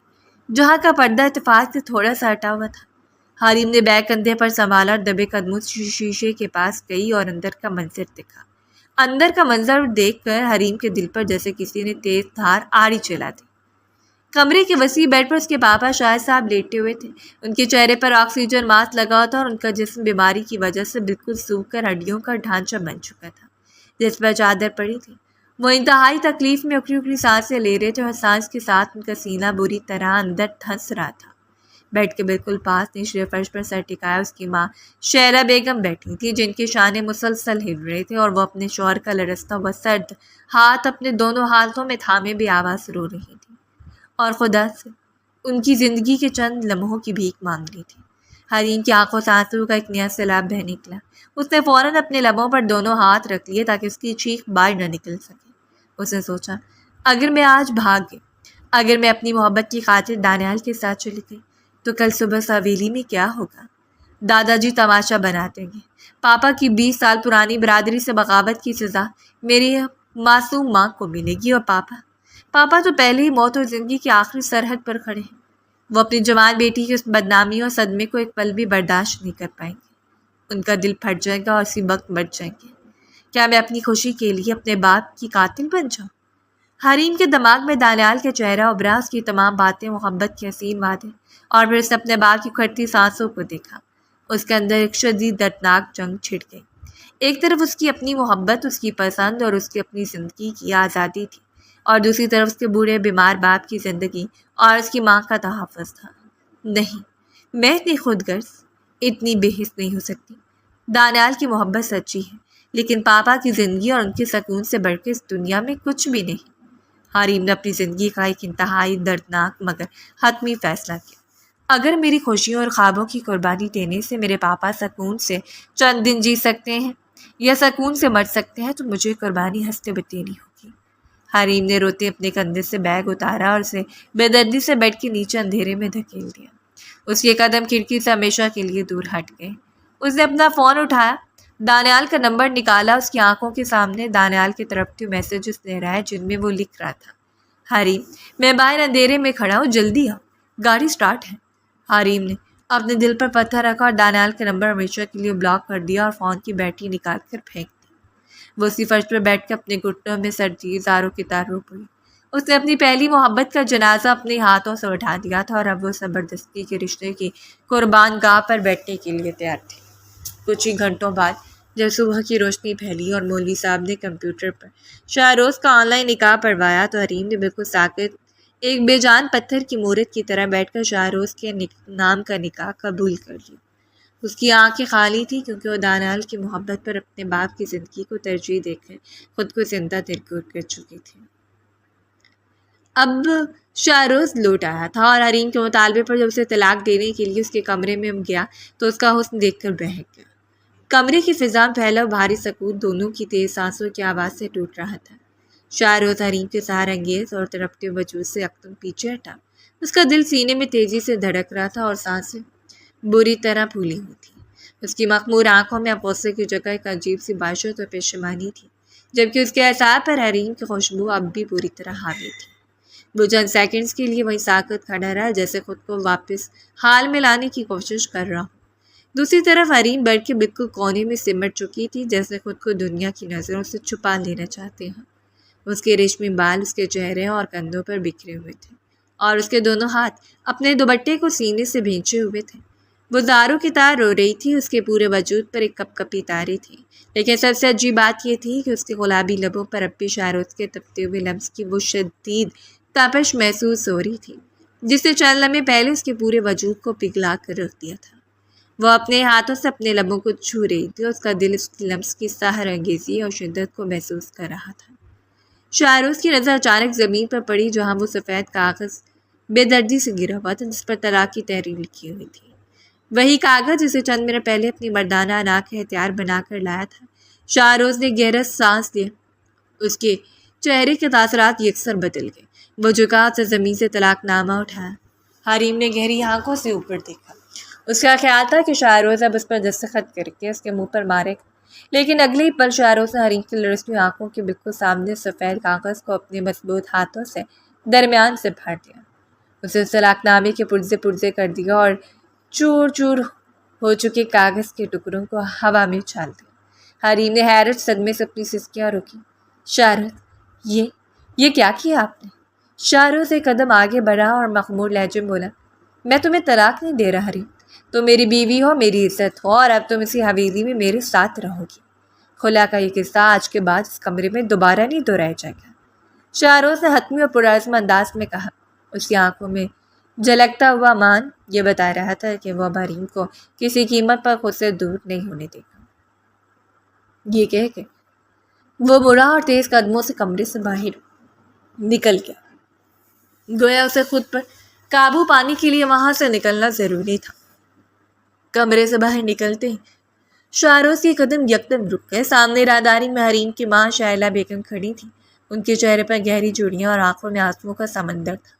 جہاں کا پردہ اتفاق سے تھوڑا سا ہٹا ہوا تھا۔ حریم نے بیگ کندھے پر سنبھالا اور دبے قدموں شیشے کے پاس گئی اور اندر کا منظر دیکھا۔ اندر کا منظر دیکھ کر حریم کے دل پر جیسے کسی نے تیز دھار آڑی چلا دی۔ کمرے کے وسیع بیڈ پر اس کے پاپا شاہد صاحب لیٹے ہوئے تھے۔ ان کے چہرے پر آکسیجن ماسک لگا ہوا تھا اور ان کا جسم بیماری کی وجہ سے بالکل سوکھ کر ہڈیوں کا ڈھانچہ بن چکا تھا، جس پر چادر پڑی تھی۔ وہ انتہائی تکلیف میں اکڑی اکڑی سانسیں لے رہے تھے اور سانس کے ساتھ ان کا سینہ بری طرح اندر دھنس رہا تھا۔ بیڈ کے بالکل پاس نچلے فرش پر سر ٹکایا اس کی ماں شہرہ بیگم بیٹھی تھی، جن کے شانے مسلسل ہل رہے تھے اور وہ اپنے شوہر کا لرزتا ہوا سرد ہاتھ اپنے دونوں ہاتھوں میں تھامے بھی آواز سے رو رہی تھی اور خدا سے ان کی زندگی کے چند لمحوں کی بھیک مانگ لی تھی۔ حریم کی آنکھوں سے آنسو کا ایک نیا سیلاب بہہ نکلا۔ اس نے فوراً اپنے لبوں پر دونوں ہاتھ رکھ لیے تاکہ اس کی چیخ باہر نہ نکل سکے۔ اس نے سوچا، اگر میں آج بھاگ گئی، اگر میں اپنی محبت کی خاطر دانیال کے ساتھ چلی گئی تو کل صبح حویلی میں کیا ہوگا؟ دادا جی تماشا بنا دیں گے۔ پاپا کی 20 سال پرانی برادری سے بغاوت کی سزا میری معصوم ماں کو ملے گی، اور پاپا تو پہلے ہی موت اور زندگی کی آخری سرحد پر کھڑے ہیں۔ وہ اپنی جوان بیٹی کی اس بدنامی اور صدمے کو ایک پل بھی برداشت نہیں کر پائیں گے۔ ان کا دل پھٹ جائے گا اور اسی وقت مر جائیں گے۔ کیا میں اپنی خوشی کے لیے اپنے باپ کی قاتل بن جاؤں؟ حریم کے دماغ میں دانیال کا چہرہ ابھرا، اس کی تمام باتیں، محبت کے حسین وعدے، اور پھر اس نے اپنے باپ کی اکھڑتی سانسوں کو دیکھا۔ اس کے اندر ایک شدید دردناک جنگ چھڑ گئی۔ ایک طرف اس کی اپنی محبت، اس کی پسند اور اس کی اپنی زندگی کی آزادی تھی، اور دوسری طرف اس کے بوڑھے بیمار باپ کی زندگی اور اس کی ماں کا تحفظ تھا۔ نہیں، میں اتنی خود غرض، اتنی بے حس نہیں ہو سکتی۔ دانیال کی محبت سچی ہے، لیکن پاپا کی زندگی اور ان کے سکون سے بڑھ کے اس دنیا میں کچھ بھی نہیں۔ حریم نے اپنی زندگی کا ایک انتہائی دردناک مگر حتمی فیصلہ کیا۔ اگر میری خوشیوں اور خوابوں کی قربانی دینے سے میرے پاپا سکون سے چند دن جی سکتے ہیں یا سکون سے مر سکتے ہیں، تو مجھے قربانی ہنستے بت دینی ہوگی۔ حریم نے روتے اپنے کندھے سے بیگ اتارا اور اسے بے دردی سے بیڈ کے نیچے اندھیرے میں دھکیل دیا۔ اس کے قدم کھڑکی سے ہمیشہ کے لیے دور ہٹ گئے۔ اس نے اپنا فون اٹھایا، دانیال کا نمبر نکالا۔ اس کی آنکھوں کے سامنے دانیال کے طرف کے میسیجز لہرائے جن میں وہ لکھ رہا تھا، حریم، میں باہر اندھیرے میں کھڑا ہوں، جلدی آؤ، گاڑی سٹارٹ ہے۔ حریم نے اپنے دل پر پتھر رکھا اور دانیال کا نمبر ہمیشہ کے لیے بلاک کر دیا اور فون کی بیٹری نکال کر پھینک دی۔ وہ اسی فرش پر بیٹھ کے اپنے گھٹنوں میں سرجی زاروں کی طرح رو پڑی۔ اس نے اپنی پہلی محبت کا جنازہ اپنے ہاتھوں سے اٹھا دیا تھا، اور اب وہ زبردستی کے رشتے کی قربان گاہ پر بیٹھنے کے لیے تیار تھی۔ کچھ ہی گھنٹوں بعد جب صبح کی روشنی پھیلی اور مولوی صاحب نے کمپیوٹر پر شاہروز کا آن لائن نکاح پڑھوایا، تو حریم نے بالکل ساکت ایک بے جان پتھر کی مورت کی طرح بیٹھ کر شاہروز کے نام کا نکاح قبول کر لی۔ اس کی آنکھیں خالی تھی، کیونکہ وہ دانیال کی محبت پر اپنے باپ کی زندگی کو ترجیح دے کر خود کو زندہ دلگور کر چکی تھی۔ اب شاہروز لوٹ آیا تھا، اور حریم کے مطالبے پر جب اسے طلاق دینے کے لیے اس کے کمرے میں گیا تو اس کا حسن دیکھ کر بہک گیا۔ کمرے کی فضا میں پھیلا بھاری سکوت دونوں کی تیز سانسوں کی آواز سے ٹوٹ رہا تھا۔ شاہروز حریم کے سحر انگیز اور تڑپتے وجود سے یکدم پیچھے ہٹا۔ اس کا دل سینے میں تیزی سے دھڑک رہا تھا اور سانسیں بری طرح پھولی ہوئی تھی۔ اس کی مخمور آنکھوں میں اب غصے کی جگہ ایک عجیب سی باشد اور پشیمانی تھی، جبکہ اس کے اعصاب پر حریم کی خوشبو اب بھی پوری طرح حاوی تھی۔ وہ چند سیکنڈز کے لیے وہیں ساکت کھڑا رہا، جیسے خود کو واپس حال میں لانے کی کوشش کر رہا ہو۔ دوسری طرف حریم بیٹھ کے بالکل کونے میں سمٹ چکی تھی، جیسے خود کو دنیا کی نظروں سے چھپا لینا چاہتے ہوں۔ اس کے ریشمی بال اس کے چہرے اور کندھوں پر بکھرے ہوئے تھے، اور اس کے دونوں ہاتھ اپنے دوپٹے کو سینے سے بھینچے ہوئے تھے۔ وہ زاروں کی طرح رو رہی تھی، اس کے پورے وجود پر ایک کپ کپی تاری تھی، لیکن سب سے عجیب بات یہ تھی کہ اس کے گلابی لبوں پر اب بھی شاہروز کے تپتے ہوئے لمس کی وہ شدید تپش محسوس ہو رہی تھی، جس نے چند لمحے پہلے اس کے پورے وجود کو پگھلا کر رکھ دیا تھا۔ وہ اپنے ہاتھوں سے اپنے لبوں کو چھو رہی تھی، اور اس کا دل اس لمس کی سحر انگیزی اور شدت کو محسوس کر رہا تھا۔ شاہروز کی نظر اچانک زمین پر پڑی، جہاں وہ سفید کاغذ بے دردی سے گرا ہوا تھا، جس پر طلاق کی تحریر لکھی ہوئی تھی۔ وہی کاغذ جسے چند منٹ پہلے اپنی مردانہ انا کا ہتھیار بنا کر لایا تھا۔ شاہروز نے گہرا سانس لیا، اس کے چہرے کے تاثرات یکسر بدل گئے۔ وہ جھکا سے زمین سے طلاق نامہ اٹھایا۔ حریم نے گہری آنکھوں سے اوپر دیکھا۔ اس کا خیال تھا کہ شاہروز اب اس پر دستخط کر کے اس کے منہ پر مارے گا، لیکن اگلے ہی پل شاہروز نے حریم کی لرزتی آنکھوں کے بالکل سامنے سفید کاغذ کو اپنے مضبوط ہاتھوں سے درمیان سے پھاڑ دیا۔ اسے اس طلاق نامے کے پرزے پرزے کر دیا اور چور چور ہو چکے کاغذ کے ٹکڑوں کو ہوا میں اچھال دیا۔ حریم نے حیرت صدمے سے اپنی سسکیاں روکی۔ شاہروز، یہ کیا کیا آپ نے؟ شاہروز ایک قدم آگے بڑھا اور مخمور لہجے میں بولا، میں تمہیں طلاق نہیں دے رہا حریم، تم میری بیوی ہو، میری عزت ہو، اور اب تم اسی حویلی میں میرے ساتھ رہو گی۔ خلا کا یہ قصہ آج کے بعد اس کمرے میں دوبارہ نہیں دہرایا جائے گا، شاہروز نے حتمی اور پرعزم انداز میں کہا۔ اس کی آنکھوں میں جھلکتا ہوا مان یہ بتا رہا تھا کہ وہ اب حریم کو کسی قیمت پر خود سے دور نہیں ہونے دے گا۔ یہ کہہ کے وہ مڑا اور تیز قدموں سے کمرے سے باہر نکل گیا، گویا اسے خود پر قابو پانے کے لیے وہاں سے نکلنا ضروری تھا۔ کمرے سے باہر نکلتے ہی شاہروز کے قدم یکدم رک گئے۔ سامنے راہداری میں حریم کی ماں شائلہ بیگم کھڑی تھی۔ ان کے چہرے پر گہری جھریاں اور آنکھوں میں آنسوؤں کا سمندر تھا۔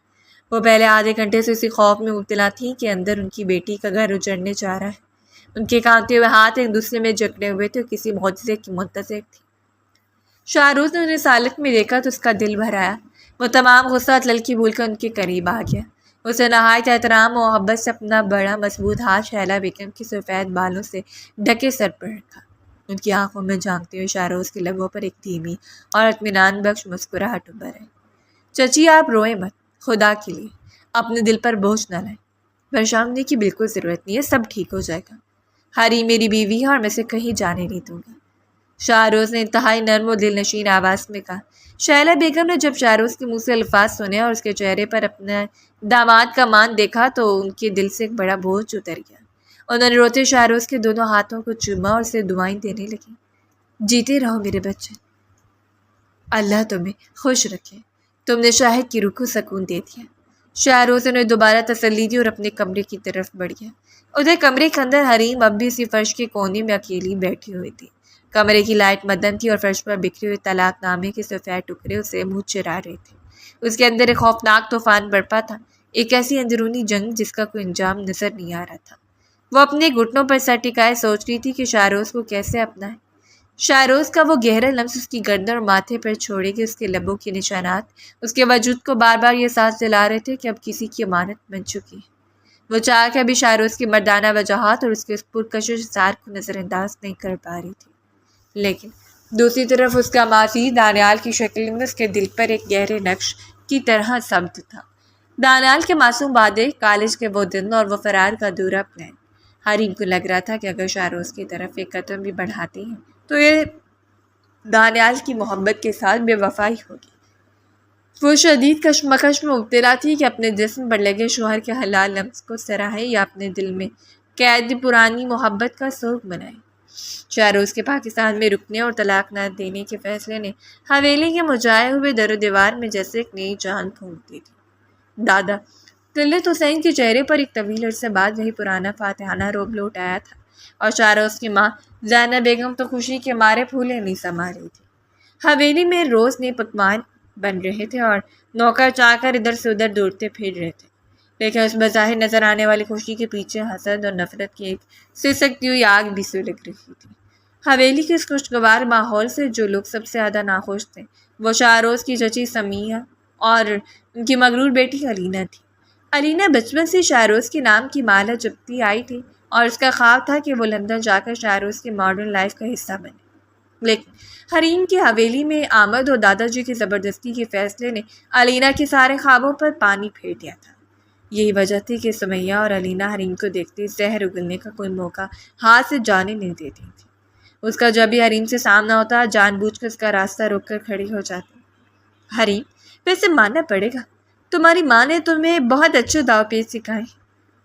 وہ پہلے آدھے گھنٹے سے اسی خوف میں مبتلا تھی کہ اندر ان کی بیٹی کا گھر اجڑنے جا رہا ہے۔ ان کے کانپتے ہوئے ہاتھ ایک دوسرے میں جکڑے ہوئے تھے اور کسی معجزے کی منتظر تھی۔ شاہروز نے انہیں اس حالت میں دیکھا تو اس کا دل بھر آیا۔ وہ تمام غصہ تلخی بھول کر ان کے قریب آ گیا۔ اسے نہایت احترام و محبت سے اپنا بڑا مضبوط ہاتھ شائلہ بیگم کے سفید بالوں سے ڈھکے سر پر رکھا۔ ان کی آنکھوں میں جھانکتے ہوئے شاہروز کے لبوں پر ایک دھیمی اور اطمینان بخش مسکراہٹ ابھر آئی۔ چچی آپ روئیں مت، خدا کے لیے اپنے دل پر بوجھ نہ لائیں، پریشان ہونے کی بالکل ضرورت نہیں ہے، سب ٹھیک ہو جائے گا۔ حریم میری بیوی ہے اور میں اسے کہیں جانے نہیں دوں گا، شاہروز نے انتہائی نرم و دل نشین آواز میں کہا۔ شہلا بیگم نے جب شاہروز کے منہ سے الفاظ سنے اور اس کے چہرے پر اپنے داماد کا مان دیکھا تو ان کے دل سے ایک بڑا بوجھ اتر گیا۔ انہوں نے روتے شاہروز کے دونوں ہاتھوں کو چوما اور اسے دعائیں دینے لگی۔ جیتے رہو میرے بچے، اللہ تمہیں خوش رکھے، تم نے شاہد کی روح کو سکون دے دیا۔ شاہروز نے دوبارہ تسلی دی اور اپنے کمرے کی طرف بڑھ گیا۔ ادھر کمرے کے اندر حریم اب بھی اسی فرش کے کونے میں اکیلی بیٹھی ہوئی تھی۔ کمرے کی لائٹ مدھم تھی اور فرش پر بکھرے ہوئے طلاق نامے کے سفید ٹکڑے اسے منہ چرا رہے تھے۔ اس کے اندر ایک خوفناک طوفان برپا تھا، ایک ایسی اندرونی جنگ جس کا کوئی انجام نظر نہیں آ رہا تھا۔ وہ اپنے گھٹنوں پر سر ٹکائے سوچ رہی تھی کہ شاہروز کو کیسے اپنائے۔ شاہروز کا وہ گہرا لمس اس کی گردن اور ماتھے پر چھوڑے گی، اس کے لبوں کے نشانات اس کے وجود کو بار بار یہ سانس دلا رہے تھے کہ اب کسی کی امانت بن چکی ہے۔ وہ چاہ کے ابھی شاہروز کی مردانہ وجاہت اور اس کے پرکشش اظہار کو نظر انداز نہیں کر پا رہی تھی، لیکن دوسری طرف اس کا ماضی دانیال کی شکل میں اس کے دل پر ایک گہرے نقش کی طرح ثبت تھا۔ دانیال کے معصوم وعدے، کالج کے وہ دن اور وہ فرار کا ادھورا پلان۔ حریم کو لگ رہا تھا کہ اگر شاہروز کی طرف ایک قدم بھی بڑھاتے ہیں تو یہ دانیال کی محبت کے ساتھ بے وفائی ہوگی۔ وہ شدید کشمکش میں مبتلا تھی کہ اپنے جسم پر لگے شوہر کے حلال لمس کو سراہے یا اپنے دل میں قید پرانی محبت کا سوگ منائے۔ شاہروز کے پاکستان میں رکنے اور طلاق نہ دینے کے فیصلے نے حویلی کے مجائے ہوئے در و دیوار میں جیسے ایک نئی جان پھونک دی تھی۔ دادا طلعت حسین کے چہرے پر ایک طویل عرصے بعد وہی پرانا فاتحانہ روب لوٹ آیا تھا، اور شاہروز کی ماں زینب بیگم تو خوشی کے مارے پھولے نہیں سما رہی تھی۔ حویلی میں روز نئے پکوان بن رہے تھے اور نوکر چاکر ادھر سے ادھر دوڑتے پھر رہے تھے، لیکن اس بظاہر نظر آنے والی خوشی کے پیچھے حسد اور نفرت کی ایک سسکتی ہوئی آگ بھی سلگ رہی تھی۔ حویلی کے اس خوشگوار ماحول سے جو لوگ سب سے زیادہ ناخوش تھے وہ شاہروز کی چچی سمیہ اور ان کی مغرور بیٹی علینا تھی۔ علینا بچپن سے شاہروز کے نام کی مالا جپتی آئی تھی اور اس کا خواب تھا کہ وہ لندن جا کر شاہروز کی ماڈرن لائف کا حصہ بنے، لیکن حریم کی حویلی میں آمد اور دادا جی کی زبردستی کے فیصلے نے علینا کے سارے خوابوں پر پانی پھیر دیا تھا۔ یہی وجہ تھی کہ سمیہ اور علینا حریم کو دیکھتے زہر اگلنے کا کوئی موقع ہاتھ سے جانے نہیں دیتی تھی۔ اس کا جب بھی حریم سے سامنا ہوتا جان بوجھ کر اس کا راستہ روک کر کھڑی ہو جاتی۔ حریم، ویسے ماننا پڑے گا تمہاری ماں نے تمہیں بہت اچھے داؤ پیچ سکھائے۔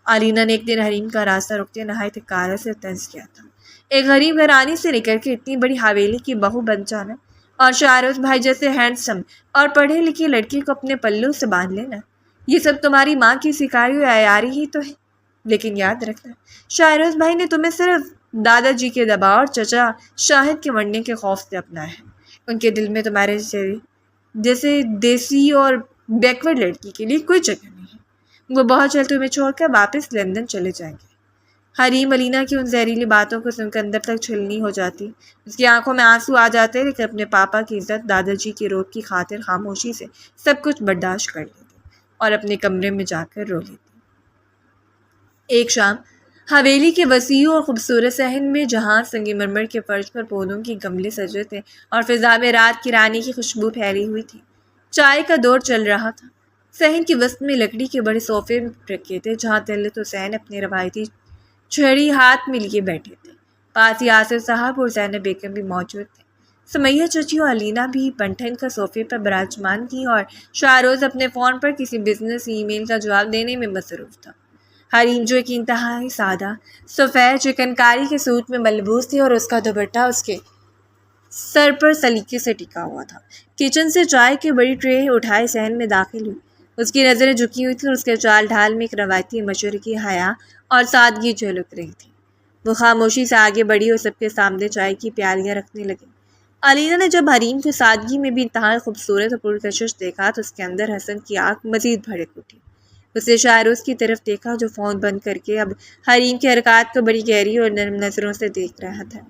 علینا نے ایک دن حریم کا راستہ روکتے نہایت کارا سے طنز کیا تھا۔ ایک غریب گھرانے سے نکل کے اتنی بڑی حویلی کی بہو بن جانا اور شاہروز بھائی جیسے ہینڈسم اور پڑھے لکھے لڑکی کو اپنے پلوں سے باندھ لینا، یہ سب تمہاری ماں کی سکھائی ہوئی عیاری ہی تو ہے۔ لیکن یاد رکھنا، شاہروز بھائی نے تمہیں صرف دادا جی کے دباؤ اور چچا شاہد کے مرنے کے خوف سے اپنایا ہے۔ ان کے دل میں تمہارے جیسے دیسی اور بیکورڈ لڑکی کے لیے کوئی جگہ نہیں ہے۔ وہ بہت جلد تمہیں چھوڑ کر واپس لندن چلے جائیں گے۔ حریم علینا کی ان زہریلی باتوں کو سن کر اندر تک چھلنی ہو جاتی، اس کی آنکھوں میں آنسو آ جاتے، لیکن اپنے پاپا کی عزت، دادا جی کے روب کی خاطر خاموشی سے سب کچھ برداشت کر لیتی اور اپنے کمرے میں جا کر رو لیتی۔ ایک شام حویلی کے وسیع اور خوبصورت صحن میں جہاں سنگ مرمر کے فرش پر پودوں کے گملے سجے تھے اور فضا میں رات کی رانی کی خوشبو پھیلی ہوئی تھی، چائے کا دور چل رہا تھا۔ صحن کے وسط میں لکڑی کے بڑے صوفے رکھے تھے جہاں طلعت حسین اپنے روایتی چھڑی ہاتھ میں لیے بیٹھے تھے۔ پاس ہی آصف صاحب اور زینب بیگم بھی موجود تھے۔ سمیہ چچی اور علینا بھی بنٹھن کا صوفے پر براجمان تھی اور شاہروز اپنے فون پر کسی بزنس ای میل کا جواب دینے میں مصروف تھا۔ حریم جو ایک انتہائی سادہ سفید چکن کاری کے سوٹ میں ملبوس تھی اور اس کا دوپٹہ اس کے سر پر سلیقے سے ٹکا ہوا تھا، کچن سے چائے کی بڑی ٹرے اٹھائے صحن میں داخل ہوئی۔ اس کی نظریں جھکی ہوئی تھیں اور اس کے چال ڈھال میں ایک روایتی مشرقی حیا اور سادگی جھلک رہی تھی۔ وہ خاموشی سے آگے بڑھی اور سب کے سامنے چائے کی پیالیاں رکھنے لگی۔ علینا نے جب حریم کو سادگی میں بھی انتہائی خوبصورت اور پرکشش دیکھا تو اس کے اندر حسن کی آگ مزید بھڑک اٹھی۔ اس نے شاہروز کی طرف دیکھا جو فون بند کر کے اب حریم کی حرکات کو بڑی گہری اور نرم نظروں سے دیکھ رہا تھا۔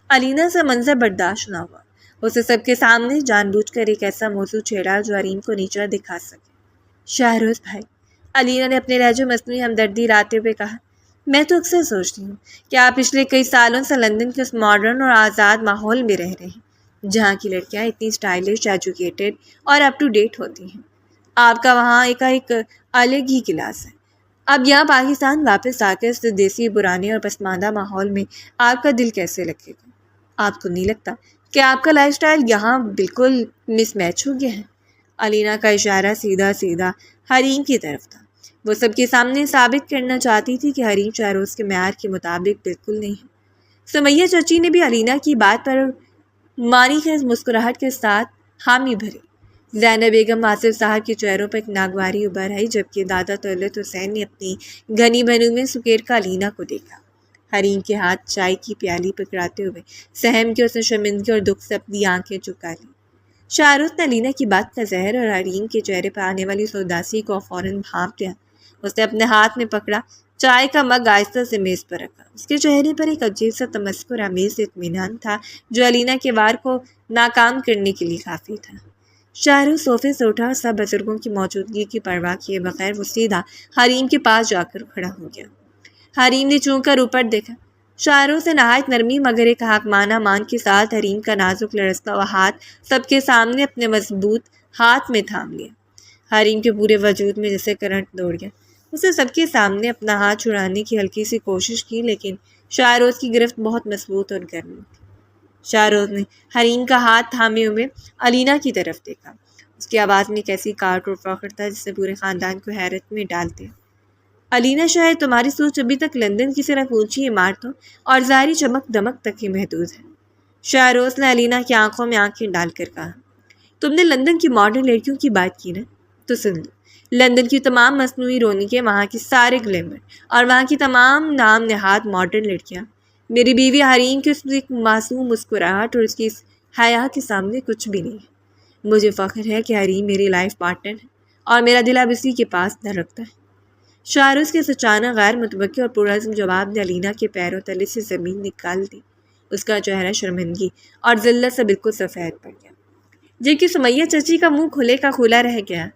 علینا سے منظر برداشت نہ ہوا، اسے سب کے سامنے جان بوجھ کر ایک ایسا موضوع چھیڑا جو حریم کو نیچا دکھا سکے۔ شاہروز بھائی، علینا نے اپنے لہجے مصنوعی ہمدردی لاتے ہوئے کہا، میں تو اکثر سوچتی ہوں کہ آپ پچھلے کئی سالوں سے لندن کے اس ماڈرن اور آزاد ماحول میں رہ رہے ہیں جہاں کی لڑکیاں اتنی اسٹائلش، ایجوکیٹڈ اور اپ ٹو ڈیٹ ہوتی ہیں۔ آپ کا وہاں ایک الگ ہی کلاس ہے۔ اب یہاں پاکستان واپس آ کر اس دیسی پرانے اور پسماندہ ماحول میں آپ کا دل کیسے لگے گا؟ آپ کو نہیں لگتا کہ آپ کا لائف سٹائل یہاں بالکل مس میچ ہو گیا ہے؟ علینا کا اشارہ سیدھا سیدھا حریم کی طرف تھا۔ وہ سب کے سامنے ثابت کرنا چاہتی تھی کہ حریم شہروز کے معیار کے مطابق بالکل نہیں ہے۔ سمیہ چچی نے بھی علینا کی بات پر معنی خیز مسکراہٹ کے ساتھ حامی بھری۔ زینب بیگم آصف صاحب کے چہروں پر ایک ناگواری ابھر آئی، جبکہ دادا طلعت حسین نے اپنی گھنی بھنوں میں سکیر کا علینا کو دیکھا۔ حریم کے ہاتھ چائے کی پیالی پکڑاتے ہوئے سہم کے اس نے شرمندگی اور دکھ سے اپنی آنکھیں چکا لی۔ شاہ رخ نے علینا کی بات کا زہر اور حریم کے چہرے پر آنے والی اس اداسی کو فوراً بھانپ لیا۔ اس نے اپنے ہاتھ میں پکڑا چائے کا مگ آہستہ سے میز پر رکھا۔ اس کے چہرے پر ایک عجیب سا تمسخر آمیز اطمینان تھا جو علینا کے وار کو ناکام کرنے کے لیے کافی تھا۔ شاہ رخ صوفے سے اٹھا اور سب بزرگوں کی موجودگی کی پرواہ کیے بغیر وہ سیدھا حریم کے پاس جا کر کھڑا ہو گیا۔ حریم نے چونک کر اوپر دیکھا۔ شاہ رخ سے نہایت نرمی مگر ایک حاکمانہ مان کے ساتھ حریم کا نازک لرزتا ہوا ہاتھ سب کے سامنے اپنے مضبوط ہاتھ میں تھام لیا۔ حریم کے پورے وجود میں جیسے کرنٹ دوڑ گیا۔ اسے سب کے سامنے اپنا ہاتھ چھڑانے کی ہلکی سی کوشش کی، لیکن شاہ رخ کی گرفت بہت مضبوط اور گرم تھی۔ شاہ رخ نے حریم کا ہاتھ تھامے ہوئے علینا کی طرف دیکھا۔ اس کی آواز میں ایک ایسی کاٹ اور فخر تھا جس سے پورے خاندان کو حیرت میں ڈال دیا۔ علینا، شاید تمہاری سوچ ابھی تک لندن کی صرف اونچی عمارتوں اور ظاہری چمک دمک تک ہی محدود ہے۔ شاہ رخ نے علینا کی آنکھوں میں آنکھیں ڈال کر کہا، تم نے لندن کی ماڈرن لڑکیوں کی بات کی نا، تو سن لو۔ لندن کی تمام مصنوعی رونقیں، وہاں کے سارے گلیمر اور وہاں کی تمام نام نہاد ماڈرن لڑکیاں میری بیوی حریم کی اس ایک معصوم مسکراہٹ اور اس کی اس حیا کے سامنے کچھ بھی نہیں ہے۔ مجھے فخر ہے کہ حریم میری لائف پارٹنر ہے اور میرا دل اب اسی کے پاس دھڑکتا ہے۔ شاہ رخ کے سچانہ غیر متوقع اور پرعزم جواب نے علینا کے پیروں تلے سے زمین نکال دی۔ اس کا چہرہ شرمندگی اور ذلت سے بالکل سفید پڑ گیا، جبکہ سمیہ چچی کا منہ کھلے کا کھلا رہ گیا۔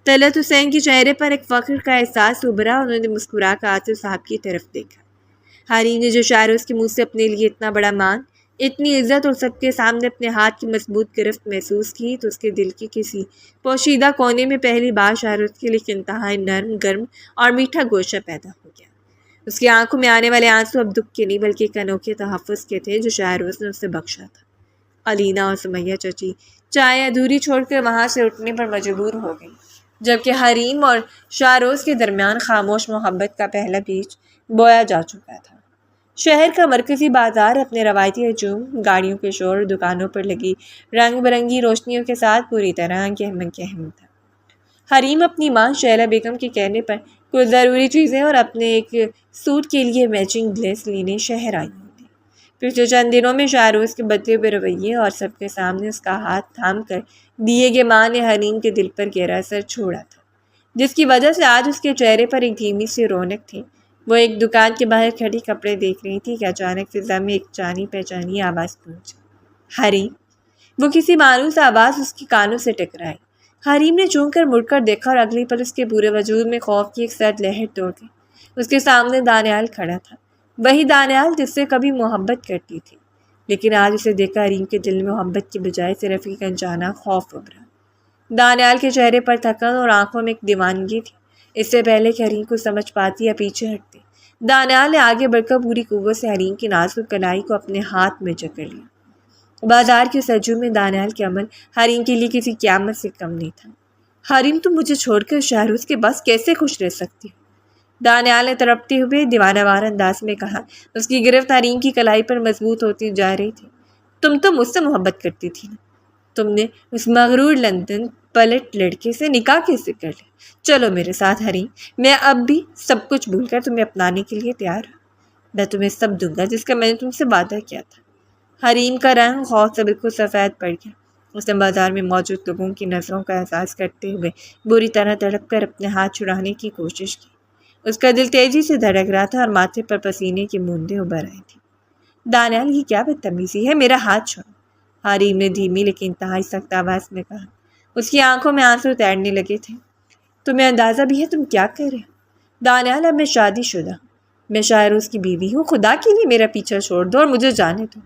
طلعت حسین کے چہرے پر ایک فخر کا احساس ابھرا، انہوں نے مسکرا کر آصف صاحب کی طرف دیکھا۔ حریم نے جو شاہ رخ کے منہ سے اپنے لیے اتنا بڑا مان، اتنی عزت اور سب کے سامنے اپنے ہاتھ کی مضبوط گرفت محسوس کی، تو اس کے دل کے کسی پوشیدہ کونے میں پہلی بار شاہ رخ کے لیے ایک انتہائی نرم، گرم اور میٹھا گوشہ پیدا ہو گیا۔ اس کی آنکھوں میں آنے والے آنسو اب دکھ کے نہیں بلکہ ایک انوکھے تحفظ کے تھے جو شاہ رخ نے اسے بخشا تھا۔ علینا اور سمیہ چچی چائے ادھوری چھوڑ کر وہاں سے اٹھنے پر مجبور ہو گئی، جبکہ حریم اور شاہ رخ کے درمیان خاموش محبت کا پہلا بیج بویا جا چکا تھا۔ شہر کا مرکزی بازار اپنے روایتی ہجوم، گاڑیوں کے شور اور دکانوں پر لگی رنگ برنگی روشنیوں کے ساتھ پوری طرح گہما گہم تھا۔ حریم اپنی ماں شیلا بیگم کے کہنے پر کچھ ضروری چیزیں اور اپنے ایک سوٹ کے لیے میچنگ لیس لینے شہر آئی ہوئی تھی۔ پچھلے چند دنوں میں شاہ رخ کے بدلے ہوئے رویے اور سب کے سامنے اس کا ہاتھ تھام کر دیے گئے ماں نے حریم کے دل پر گہرا اثر چھوڑا تھا، جس کی وجہ سے آج اس کے چہرے پر ایک دھیمی سی رونق تھی۔ وہ ایک دکان کے باہر کھڑی کپڑے دیکھ رہی تھی کہ اچانک فضا میں ایک جانی پہچانی آواز گونجی، حریم! وہ کسی مانوس آواز اس کے کانوں سے ٹکرائی۔ حریم نے چونک کر مڑ کر دیکھا اور اگلی پل اس کے پورے وجود میں خوف کی ایک سرد لہر دوڑ گئی۔ اس کے سامنے دانیال کھڑا تھا، وہی دانیال جس سے کبھی محبت کرتی تھی، لیکن آج اسے دیکھا حریم کے دل میں محبت کی بجائے صرف ایک انجانا خوف ابھرا۔ دانیال کے چہرے پر تھکن اور آنکھوں میں ایک دیوانگی تھی۔ اس سے پہلے کہ حریم کو سمجھ پاتی یا پیچھے ہٹتی، دانیال نے آگے بڑھ کر پوری قوت سے حریم کی نازک کلائی کو اپنے ہاتھ میں جکڑ لیا۔ بازار کے سجو میں دانیال کے عمل حریم کے لیے کسی قیامت سے کم نہیں تھا۔ حریم، تم مجھے چھوڑ کر شاہ رخ کے پاس کیسے خوش رہ سکتی ہو؟ دانیال نے تڑپتے ہوئے دیوانہ وار انداز میں کہا۔ اس کی گرفت حریم کی کلائی پر مضبوط ہوتی جا رہی تھی۔ تم تو مجھ سے محبت کرتی تھی نا، تم نے اس مغرور لندن پلٹ لڑکے سے نکاح کیسے کر لیا؟ چلو میرے ساتھ حریم، میں اب بھی سب کچھ بھول کر تمہیں اپنانے کے لیے تیار ہوں۔ میں تمہیں سب دوں گا جس کا میں نے تم سے وعدہ کیا تھا۔ حریم کا رنگ خوف سے بالکل سفید پڑ گیا۔ اس نے بازار میں موجود لوگوں کی نظروں کا احساس کرتے ہوئے بری طرح تڑپ کر اپنے ہاتھ چھڑانے کی کوشش کی۔ اس کا دل تیزی سے دھڑک رہا تھا اور ماتھے پر پسینے کی بوندیں ابھر آئی تھیں۔ دانیال، یہ کیا بدتمیزی ہے، میرا ہاتھ چھوڑو، حریم نے دھیمی لیکن انتہائی سخت آواز میں کہا۔ اس کی آنکھوں میں آنسو تیرنے لگے تھے۔ تمہیں اندازہ بھی ہے تم کیا کہہ رہے ہو؟ دانیال، اب میں شادی شدہ ہوں، میں شاہ رخ کی بیوی ہوں، خدا کے لیے میرا پیچھا چھوڑ دو اور مجھے جانے دو۔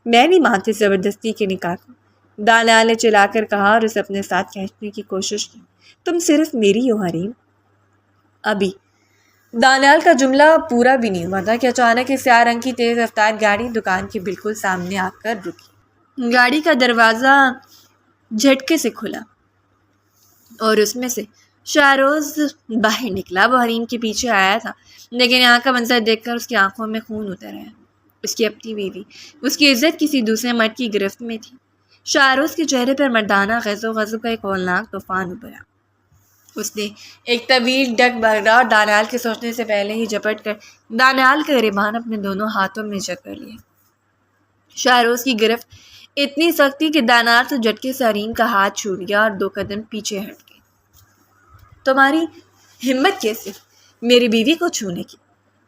میں نہیں مانتی زبردستی کے نکاح کو۔ دانیال نے چلا کر کہا اور اسے اپنے ساتھ کھینچنے کی کوشش کی۔ تم صرف میری ہو حریم۔ ابھی دانیال کا جملہ پورا بھی نہیں ہوا تھا کہ اچانک ایک سیاہ رنگ کی تیز رفتار گاڑی دکان کے بالکل سامنے آ کر رکی۔ گاڑی کا دروازہ جھٹکے سے کھلا اور اس میں سے شاہروز باہر نکلا۔ وہ حریم کے پیچھے آیا تھا، لیکن یہاں کا منظر دیکھ کر اس کی آنکھوں میں خون اتر آیا۔ اس کی اپنی بیوی، اس کی عزت کسی دوسرے مرد کی گرفت میں تھی۔ شاہروز کے چہرے پر مردانہ غیظ و غضب کا ایک ہولناک طوفان ابھرا۔ اس نے ایک طویل ڈگ بگڑا اور دانیال کے سوچنے سے پہلے ہی جھپٹ کر دانیال کا گریبان اپنے دونوں ہاتھوں میں جکڑ لیا۔ شاہروز کی گرفت اتنی سخت تھی کہ دانیال سے جھٹکے سے حریم کا ہاتھ چھوٹ گیا اور 2 قدم پیچھے ہٹ گئی۔ تمہاری ہمت کیسے میری بیوی کو چھونے کی؟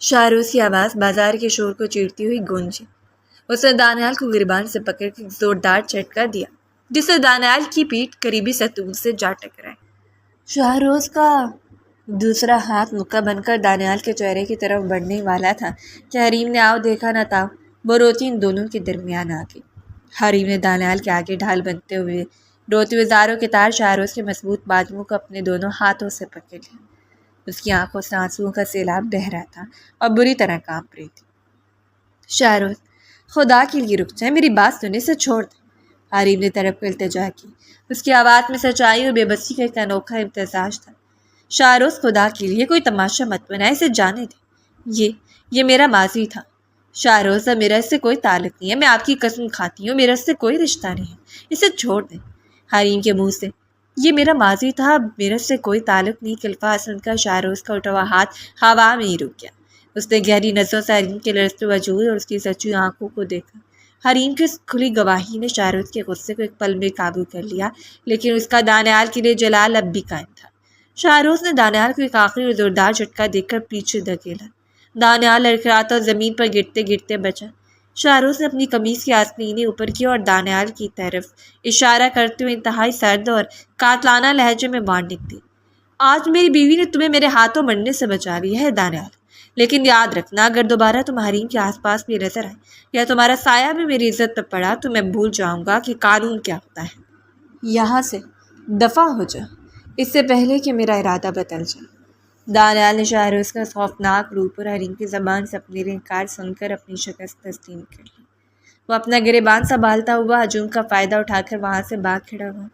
شاہروز کی آواز بازار کے شور کو چیرتی ہوئی گونجی۔ اس نے دانیال کو گریبان سے پکڑ کے زوردار جھٹکا دیا، جس سے دانیال کی پیٹھ قریبی ستون سے جا ٹکرائی۔ شاہروز کا دوسرا ہاتھ مکہ بن کر دانیال کے چہرے کی طرف بڑھنے والا تھا کہ حریم نے آؤ دیکھا نہ تاؤ وہ روتی ان دونوں کے درمیان آ گئی۔ حریم نے دانیال کے آگے ڈھال بنتے ہوئے روتے ہوئے زاروں کے تار شاہروز کے مضبوط بازوؤں کو اپنے دونوں ہاتھوں سے پکڑ لیا۔ اس کی آنکھوں سے آنسوؤں کا سیلاب بہہ رہا تھا اور بری طرح کانپ رہی تھی۔ شاہروز، خدا کے لیے رک جائے، میری بات سننے سے چھوڑ دے۔ حریم نے طرف کو التجا کی۔ اس کی آواز میں سچائی اور بے بسی کا ایک انوکھا امتزاج تھا۔ شاہروز، خدا کے لیے کوئی تماشا مت بنائے، اسے جانے دے۔ یہ میرا ماضی تھا شاہروز، اب میرا اس سے کوئی تعلق نہیں ہے۔ میں آپ کی قسم کھاتی ہوں، میرا اس سے کوئی رشتہ نہیں ہے، اسے چھوڑ دیں۔ حریم کے منہ سے یہ میرا ماضی تھا، اب میرا اس سے کوئی تعلق نہیں کے الفاظ سن کر شاہروز کا اٹھا ہوا ہاتھ ہوا میں ہی رک گیا۔ اس نے گہری نظروں سے حریم کے لرزتے وجود اور اس کی سچی آنکھوں کو دیکھا۔ حریم کی اس کھلی گواہی نے شاہروز کے غصے کو ایک پل میں قابو کر لیا، لیکن اس کا دانیال کے لیے جلال اب بھی قائم تھا۔ شاہروز نے دانیال کو ایک آخری اور زوردار جھٹکا دے کر پیچھے دھکیلا۔ دانیال لڑکھڑاتا اور زمین پر گرتے گرتے بچا۔ شاہروز نے اپنی قمیض کی آستینیں اوپر کی اور دانیال کی طرف اشارہ کرتے ہوئے انتہائی سرد اور قاتلانہ لہجے میں وارننگ دی۔ آج میری بیوی نے تمہیں میرے ہاتھوں مرنے سے بچا لیا ہے دانیال، لیکن یاد رکھنا اگر دوبارہ تم حریم کے آس پاس بھی نظر آئے یا تمہارا سایہ بھی میری عزت پر پڑا تو میں بھول جاؤں گا کہ قانون کیا ہوتا ہے۔ یہاں سے دفع ہو جا، اس سے پہلے کہ میرا ارادہ بدل جائے۔ دانیال نے شاہروز کا خوفناک روپ اور حریم کی زبان سے اپنے انکار سن کر اپنی شکست تسلیم کر لی۔ وہ اپنا گریبان سنبھالتا ہوا ہجوم کا فائدہ اٹھا کر وہاں سے بھاگ کھڑا ہوا۔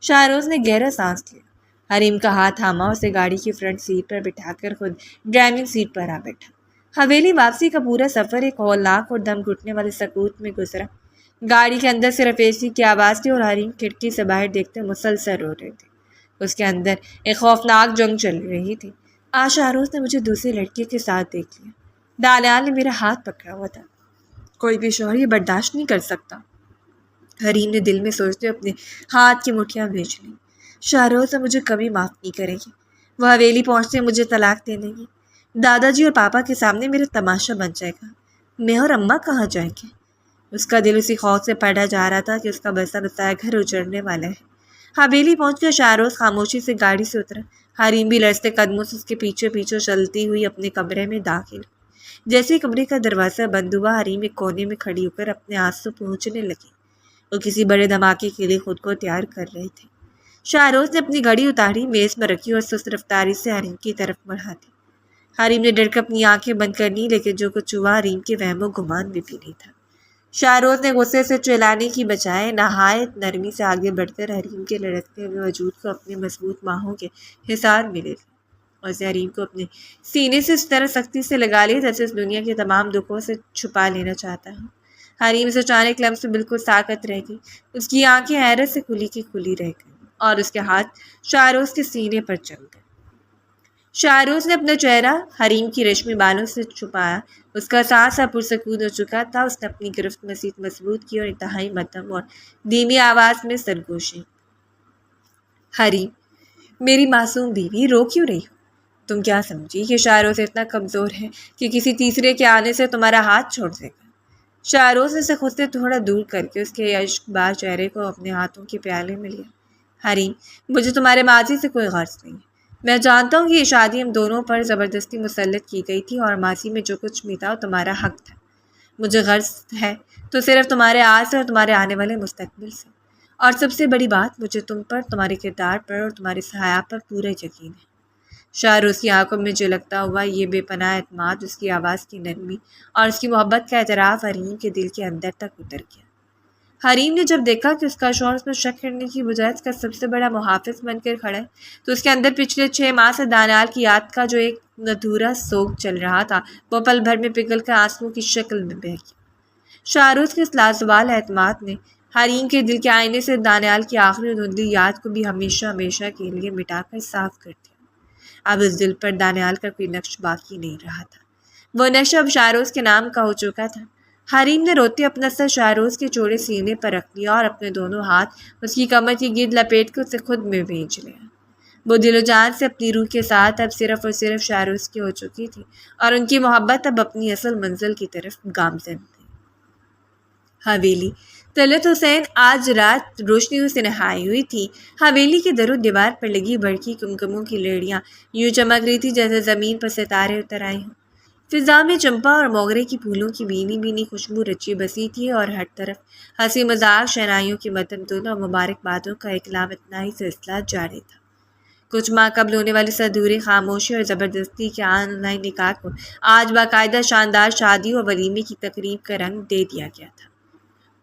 شاہروز نے گہرا سانس لیا، حریم کا ہاتھ تھاما، اسے گاڑی کی فرنٹ سیٹ پر بٹھا کر خود ڈرائیونگ سیٹ پر آ بیٹھا۔ حویلی واپسی کا پورا سفر ایک ہولناک اور دم گھٹنے والے سکوت میں گزرا۔ گاڑی کے اندر صرف اے سی کی آواز تھی اور حریم کھڑکی سے باہر دیکھتے مسلسل رو رہے تھے۔ اس کے اندر ایک خوفناک جنگ چل رہی تھی۔ آج شاہروز نے مجھے دوسری لڑکی کے ساتھ دیکھ لیا۔ دانیال نے میرا ہاتھ پکڑا ہوا تھا، کوئی بھی شوہر یہ برداشت نہیں کر سکتا۔ حریم نے دل میں سوچتے اپنے ہاتھ کی مٹھیاں بھیج لیں۔ شاہروز مجھے کبھی معاف نہیں کرے گی، وہ حویلی پہنچتے مجھے طلاق دے دیں گی۔ دادا جی اور پاپا کے سامنے میرا تماشا بن جائے گا، میں اور اماں کہاں جائیں گے؟ اس کا دل اسی خوف سے پڑا جا رہا تھا کہ اس کا بسا بسایا گھر اجڑنے والا ہے۔ حویلی پہنچ کر شاہروز خاموشی سے گاڑی سے اترا۔ حریم بھی لرزتے قدموں سے اس کے پیچھے پیچھے چلتی ہوئی اپنے کمرے میں داخل۔ جیسے ہی کمرے کا دروازہ بند ہوا، حریم ایک کونے میں کھڑی ہو کر اپنے آنسو پہنچنے لگی۔ وہ کسی بڑے دھماکے کے لیے خود کو تیار کر رہے تھے۔ شاہروز نے اپنی گھڑی اتاری، میز میں رکھی اور سست رفتاری سے حریم کی طرف بڑھا دی۔ حریم نے ڈر کر اپنی آنکھیں بند کر لی، لیکن جو کچھ ہوا حریم کے وہم و گمان میں بھی نہیں تھا۔ شاہروز نے غصے سے چلانے کی بجائے نہایت نرمی سے آگے بڑھ کر حریم کے لڑکتے ہوئے وجود کو اپنے مضبوط باہوں کے حصار میں لے لیا اور اسے حریم کو اپنے سینے سے اس طرح سختی سے لگا لیا جیسے اس دنیا کے تمام دکھوں سے چھپا لینا چاہتا ہوں۔ حریم سے اچانک لمحے سے بالکل ساکت رہ گئی۔ اس کی آنکھیں حیرت سے کھلی کی کھلی رہ گئی اور اس کے ہاتھ شاہروز کے سینے پر چل گئے۔ شاہروز نے اپنا چہرہ حریم کی ریشمی بالوں سے چھپایا۔ اس کا سانس اب پرسکون ہو چکا تھا۔ اس نے اپنی گرفت مزید مضبوط کی اور انتہائی مدھم اور دھیمی آواز میں سرگوشی، حریم، میری معصوم بیوی، رو کیوں رہی ہو؟ تم کیا سمجھی کہ شاہروز اتنا کمزور ہے کہ کسی تیسرے کے آنے سے تمہارا ہاتھ چھوڑ دے گا؟ شاہروز نے اسے خود سے تھوڑا دور کر کے اس کے اشک بار چہرے کو اپنے ہاتھوں کے پیالے میں لیا۔ حریم، مجھے تمہارے ماضی سے کوئی غرض نہیں ہے۔ میں جانتا ہوں کہ یہ شادی ہم دونوں پر زبردستی مسلط کی گئی تھی اور ماضی میں جو کچھ بھی تھا وہ تمہارا حق تھا۔ مجھے غرض ہے تو صرف تمہارے آج سے اور تمہارے آنے والے مستقبل سے، اور سب سے بڑی بات، مجھے تم پر، تمہارے کردار پر اور تمہارے سایہ پر پورا یقین ہے۔ شاہروز کی آنکھوں میں جھلکتا ہوا یہ بے پناہ اعتماد، اس کی آواز کی نرمی اور اس کی محبت کا اعتراف حریم کے دل کے اندر تک اتر گیا۔ حریم نے جب دیکھا کہ اس کا شوہر اس پر شک کرنے کی بجائے اس کا سب سے بڑا محافظ بن کر کھڑا ہے، تو اس کے اندر پچھلے 6 ماہ سے دانیال کی یاد کا جو ایک ادھورا سوگ چل رہا تھا، وہ پل بھر میں پگھل کر آنسوؤں کی شکل میں بہہ گیا۔ شاہروز کے اس لازوال اعتماد نے حریم کے دل کے آئینے سے دانیال کی آخری دھندلی یاد کو بھی ہمیشہ ہمیشہ کے لیے مٹا کر صاف کر دیا۔ اب اس دل پر دانیال کا کوئی نقش باقی نہیں رہا تھا، وہ نقش اب شاہروز کے نام کا ہو چکا تھا۔ حریم نے روتے اپنا سر شاہروز کے چوڑے سینے پر رکھ لیا اور اپنے دونوں ہاتھ اس کی کمر کی گرد لپیٹ کر اسے خود میں بھیج لیا۔ وہ دل و جان سے اپنی روح کے ساتھ اب صرف اور صرف شاہروز کی ہو چکی تھی، اور ان کی محبت اب اپنی اصل منزل کی طرف گامزن تھی۔ حویلی طلعت حسین آج رات روشنیوں سے نہائی ہوئی تھی۔ حویلی کے در و دیوار پر لگی بڑکی کمکموں کی لڑیاں یوں چمک رہی تھی جیسے زمین پر ستارے اتر آئے ہوں۔ فضا میں چمپا اور موگرے کی پھولوں کی بھینی بھینی خوشبو رچی بسی تھی، اور ہر طرف ہنسی مذاق، شہنائیوں کی مدم دھن اور مبارکبادوں کا ایک لامتناہی سلسلہ جاری تھا۔ کچھ ماہ قبل ہونے والی اس ادھوری خاموشی اور زبردستی کے آن لائن نکاح کو آج باقاعدہ شاندار شادی اور ولیمے کی تقریب کا رنگ دے دیا گیا تھا۔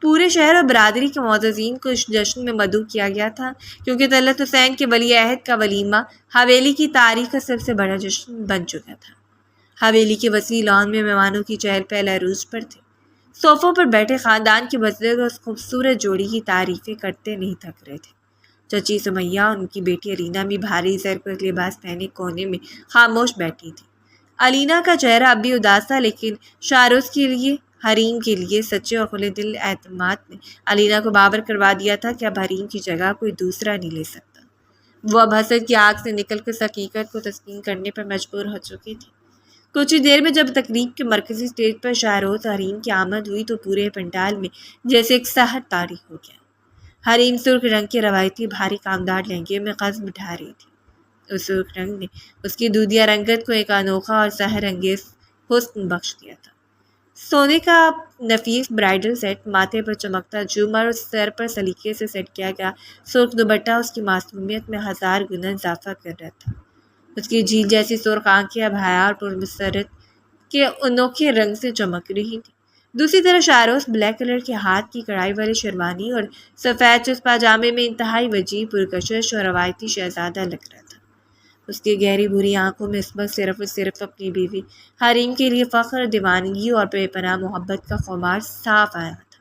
پورے شہر اور برادری کے معززین کو اس جشن میں مدعو کیا گیا تھا، کیونکہ طلعت حسین کے ولی عہد کا ولیمہ حویلی کی تاریخ کا سب سے بڑا جشن بن چکا تھا۔ حویلی کے وسیع لان میں مہمانوں کی چہل پہل عروج پر تھی۔ صوفوں پر بیٹھے خاندان کے بزرگ اس خوبصورت جوڑی کی تعریفیں کرتے نہیں تھک رہے تھے۔ چچی سمیہ اور ان کی بیٹی علینا بھی بھاری زر پر لباس پہنے کونے میں خاموش بیٹھی تھی۔ علینا کا چہرہ اب بھی اداس تھا، لیکن شاہروز کے لیے، حریم کے لیے سچے اور کھلے دل اعتماد نے علینا کو باور کروا دیا تھا کہ اب حریم کی جگہ کوئی دوسرا نہیں لے سکتا۔ وہ اب حسد کی آگ سے نکل کر اس حقیقت کو تسلیم کرنے پر مجبور ہو چکی تھی۔ کچھ ہی دیر میں جب تقریب کے مرکزی اسٹیج پر شاہروز حریم کی آمد ہوئی تو پورے پنڈال میں جیسے ایک سحر طاری ہو گیا۔ حریم سرخ رنگ کے روایتی بھاری کامدار لہنگے میں قد بٹھا رہی تھی۔ اس سرخ رنگ نے اس کی دودھیا رنگت کو ایک انوکھا اور سحر انگیز حسن بخش دیا تھا۔ سونے کا نفیس برائڈل سیٹ، ماتھے پر چمکتا جھومر اور سر پر سلیقے سے سیٹ کیا گیا سرخ دوپٹہ اس کی معصومیت میں 1000 گنا اضافہ کر رہا تھا۔ اس کی جھیل جیسی سرخ آنکھیں اب حیا اور پرمسرت کے انوکھے رنگ سے چمک رہی تھی۔ دوسری طرف شاہروز بلیک کلر کے ہاتھ کی کڑھائی والی شیروانی اور سفید چست پاجامے میں انتہائی وجیح، پرکشش اور روایتی شہزادہ لگ رہا تھا۔ اس کی گہری بھوری آنکھوں میں اس وقت صرف اور صرف اپنی بیوی حریم کے لیے فخر، دیوانگی اور بے پناہ محبت کا خمار صاف آیا تھا۔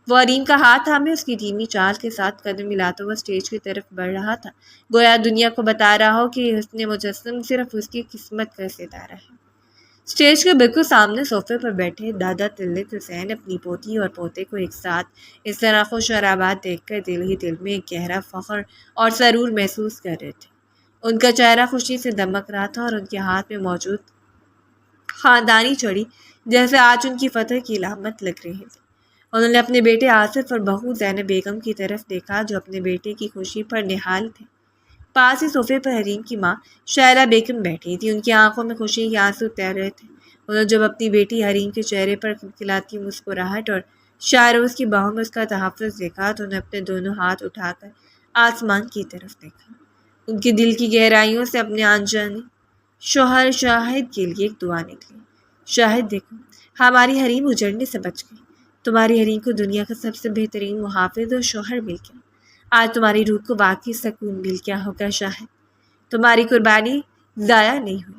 وہ حریم کا ہاتھ تھامے اس کی دھیمی چال کے ساتھ قدم ملاتا ہوا اسٹیج کی طرف بڑھ رہا تھا، گویا دنیا کو بتا رہا ہو کہ یہ حسن مجسم صرف اس کی قسمت کا ستارہ ہے۔ اسٹیج کے بالکل سامنے صوفے پر بیٹھے دادا طلعت حسین اپنی پوتی اور پوتے کو ایک ساتھ اس طرح خوش اور آباد دیکھ کر دل ہی دل میں ایک گہرا فخر اور سرور محسوس کر رہے تھے۔ ان کا چہرہ خوشی سے دمک رہا تھا، اور ان کے ہاتھ میں موجود خاندانی چھڑی جیسے آج ان کی فتح کی علامت لگ رہی تھی۔ انہوں نے اپنے بیٹے آصف اور بہو زینب بیگم کی طرف دیکھا، جو اپنے بیٹے کی خوشی پر نہال تھے۔ پاس ہی صوفے پر حریم کی ماں شائلہ بیگم بیٹھی تھی، ان کی آنکھوں میں خوشی کے آنسو تیر رہے تھے۔ انہوں نے جب اپنی بیٹی حریم کے چہرے پر کھلکھلاتی مسکراہٹ اور شاہروز کی باہوں میں اس کا تحفظ دیکھا تو انہیں اپنے دونوں ہاتھ اٹھا کر آسمان کی طرف دیکھا۔ ان کے دل کی گہرائیوں سے اپنے انجانے شوہر شاہد کے لیے ایک دعا نکلی۔ شاہد دیکھو، ہماری حریم اجڑنے سے بچ گئی۔ تمہاری حریم کو دنیا کا سب سے بہترین محافظ اور شوہر مل گیا۔ آج تمہاری روح کو واقعی سکون مل گیا ہوگا شاہد، تمہاری قربانی ضائع نہیں ہوئی۔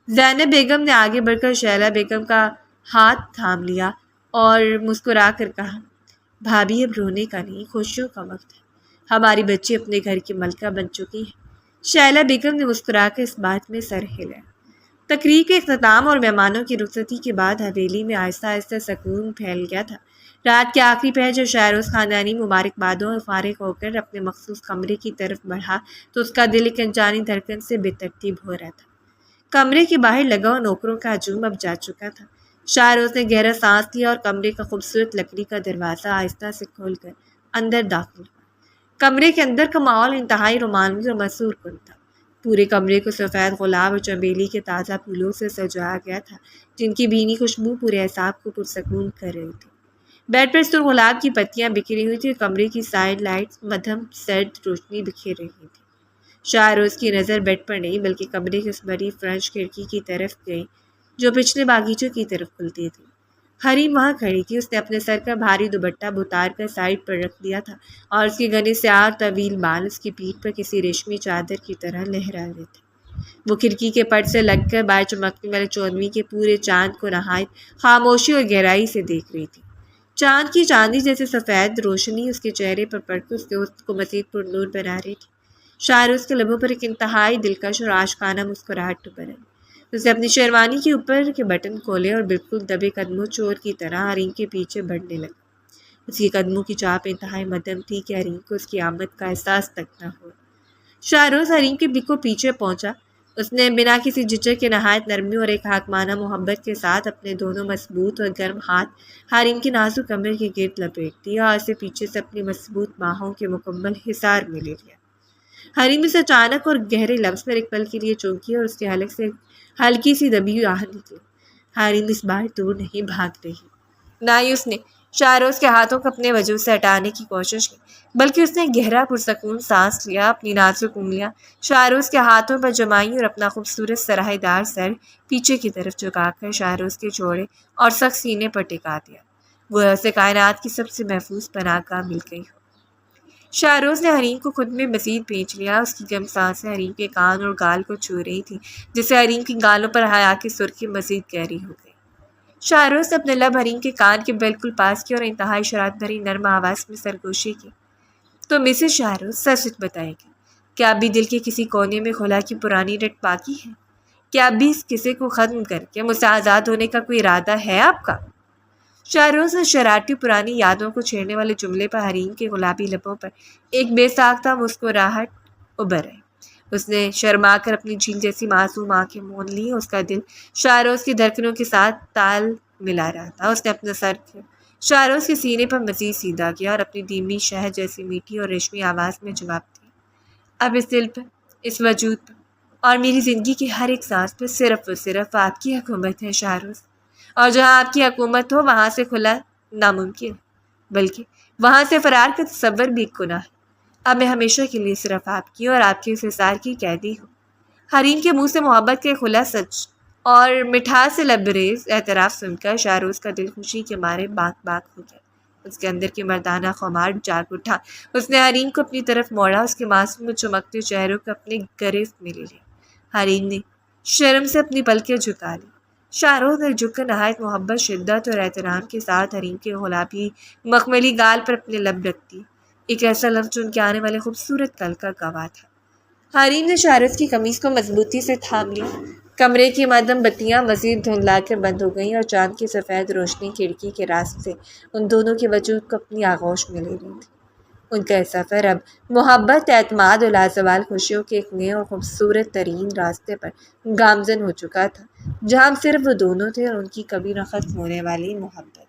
زینب بیگم نے آگے بڑھ کر شائلہ بیگم کا ہاتھ تھام لیا اور مسکرا کر کہا، بھابھی اب رونے کا نہیں، خوشیوں کا وقت ہے۔ ہماری بچی اپنے گھر کی ملکہ بن چکی ہے۔ شائلہ بیگم نے مسکرا کر اس بات میں سر ہلایا۔ تقریب کے اختتام اور مہمانوں کی رخصتی کے بعد حویلی میں آہستہ آہستہ سکون پھیل گیا تھا۔ رات کے آخری پہر جب شاہروز خاندانی مبارکبادوں اور فارغ ہو کر اپنے مخصوص کمرے کی طرف بڑھا تو اس کا دل ایک انجانی دھڑکن سے بے ترتیب ہو رہا تھا۔ کمرے کے باہر لگا اور نوکروں کا ہجوم اب جا چکا تھا۔ شاہروز نے گہرا سانس لیا اور کمرے کا خوبصورت لکڑی کا دروازہ آہستہ سے کھول کر اندر داخل ہوا۔ کمرے کے اندر کا ماحول انتہائی رومانوی اور مسحور کن تھا۔ پورے کمرے کو سفید گلاب اور چنبیلی کے تازہ پھولوں سے سجایا گیا تھا، جن کی بھینی خوشبو پورے اعصاب کو پرسکون کر رہی تھی۔ بیڈ پر سرخ گلاب کی پتیاں بکھری ہوئی تھی، کمرے کی سائڈ لائٹس مدھم سرد روشنی بکھیر رہی تھی۔ شاہروز کی نظر بیڈ پر نہیں بلکہ کمرے کی اس بڑی فرنچ کھڑکی کی طرف گئی جو پچھلے باغیچوں کی طرف کھلتی تھی۔ حریم وہاں کھڑی تھی، اس نے اپنے سر کا بھاری دوپٹہ اتار کر سائڈ پر رکھ دیا تھا اور اس کے گھنے سیاہ طویل بال اس کی پیٹھ پر کسی ریشمی چادر کی طرح لہرا رہے تھے۔ وہ کھڑکی کے پٹ سے لگ کر باہر چمکنے والے 14ویں کے پورے چاند کو نہایت خاموشی اور گہرائی سے دیکھ رہی تھی۔ چاند کی چاندی جیسے سفید روشنی اس کے چہرے پر پڑ کر اس کے حسن کو مزید پرنور بنا رہی تھی۔ شاہروز کے لبوں پر ایک انتہائی دلکش اور عاشقانہ مسکراہٹ ابھر آئی۔ اس نے اپنی شیروانی کے اوپر کے بٹن کھولے اور بالکل دبے قدموں چور کی طرح حریم کے پیچھے بڑھنے لگا۔ اس کی قدموں کی چاپ انتہائی مدھم تھی کہ حریم کو اس کی آمد کا احساس تک نہ ہوا۔ شاہروز حریم کے بالکل پیچھے پہنچا۔ اس نے بنا کسی جھجک کے نہایت نرمی اور ایک حاکمانہ محبت کے ساتھ اپنے دونوں مضبوط اور گرم ہاتھ حریم کی نازک کمر کے گرد لپیٹ دیا اور اسے پیچھے سے اپنی مضبوط باہوں کے مکمل حصار میں لے لیا۔ حریم اسے اچانک اور گہرے لفظ پر ایک پل کے لیے چونکی اور اس کے حلق سے ہلکی سی دبی آہ نکلی۔ حریم اس بار دور نہیں بھاگ رہی، نہ ہی اس نے شاہروز کے ہاتھوں کو اپنے وجود سے ہٹانے کی کوشش کی، بلکہ اس نے گہرا پرسکون سانس لیا، اپنی نازک انگلیاں شاہروز کے ہاتھوں پر جمائیں اور اپنا خوبصورت سراہی دار سر پیچھے کی طرف جھکا کر شاہروز کے چوڑے اور سخت سینے پر ٹکا دیا۔ وہ اسے کائنات کی سب سے محفوظ پناہ گاہ مل گئی ہو۔ شاہروز نے حریم کو خود میں مزید بھینچ لیا۔ اس کی گرم سانسیں حریم کے کان اور گال کو چھو رہی تھی، جس سے حریم کی گالوں پر حیا کی سرخی مزید گہری ہو گئی۔ شاہروز نے اپنے لب حریم کے کان کے بالکل پاس کیا اور انتہائی شرارت بھری نرم آواز میں سرگوشی کی۔ تو مسز شاہروز، سچ سچ بتائے گی، کیا اب بھی دل کے کسی کونے میں خلا کی پرانی رٹ باقی ہے؟ کیا اب بھی اس قصے کو ختم کر کے مجھ سے آزاد ہونے کا کوئی ارادہ ہے آپ کا؟ شاہروز نے شرارتی پرانی یادوں کو چھیڑنے والے جملے پر حریم کے گلابی لبوں پر ایک بے ساختہ مسکراہٹ ابھر آئی۔ اس نے شرما کر اپنی جھیل جیسی معصوم آنکھیں مون لی۔ اس کا دل شاہروز کی دھڑکنوں کے ساتھ تال ملا رہا تھا۔ اس نے اپنا سر شاہروز کے سینے پر مزید سیدھا کیا اور اپنی دھیمی شہد جیسی میٹھی اور ریشمی آواز میں جواب دیا۔ اب اس دل پر، اس وجود پر اور میری زندگی کی ہر ایک سانس پر صرف و صرف آپ کی حکومت ہے شاہروز، اور جہاں آپ کی حکومت ہو وہاں سے کھلا ناممکن ہے، بلکہ وہاں سے فرار کا تصور بھی ایک گناہ ہے۔ اب میں ہمیشہ کے لیے صرف آپ کی اور آپ کے اس حصار کی قیدی ہوں۔ حریم کے منہ سے محبت کے کھلا سچ اور مٹھاس سے لبریز اعتراف سن کر شاہروز کا دل خوشی کے مارے باغ باغ ہو گیا۔ اس کے اندر کی مردانہ خمار جاگ اٹھا۔ اس نے حریم کو اپنی طرف موڑا، اس کے معصوم چمکتے چہروں کو اپنے گرفت میں لے لیا۔ حریم نے شرم سے اپنی پلکیں جھکا لی۔ شاہروز نے جھک کر نہایت محبت، شدت اور احترام کے ساتھ حریم کے گلابی مخملی گال پر اپنے لب رکھ دی، ایک ایسا لفظ جو ان کے آنے والے خوبصورت کل کا گواہ تھا۔ حریم نے شاہروز کی قمیص کو مضبوطی سے تھام لیا۔ کمرے کی مدھم بتیاں مزید دھندلا کر بند ہو گئیں اور چاند کی سفید روشنی کھڑکی کے راستے سے ان دونوں کے وجود کو اپنی آغوش میں لے رہی تھی۔ ان کا سفر اب محبت، اعتماد اور لازوال خوشیوں کے ایک نئے اور خوبصورت ترین راستے پر گامزن ہو چکا تھا، جہاں صرف وہ دونوں تھے اور ان کی کبھی نہ ختم ہونے والی محبت۔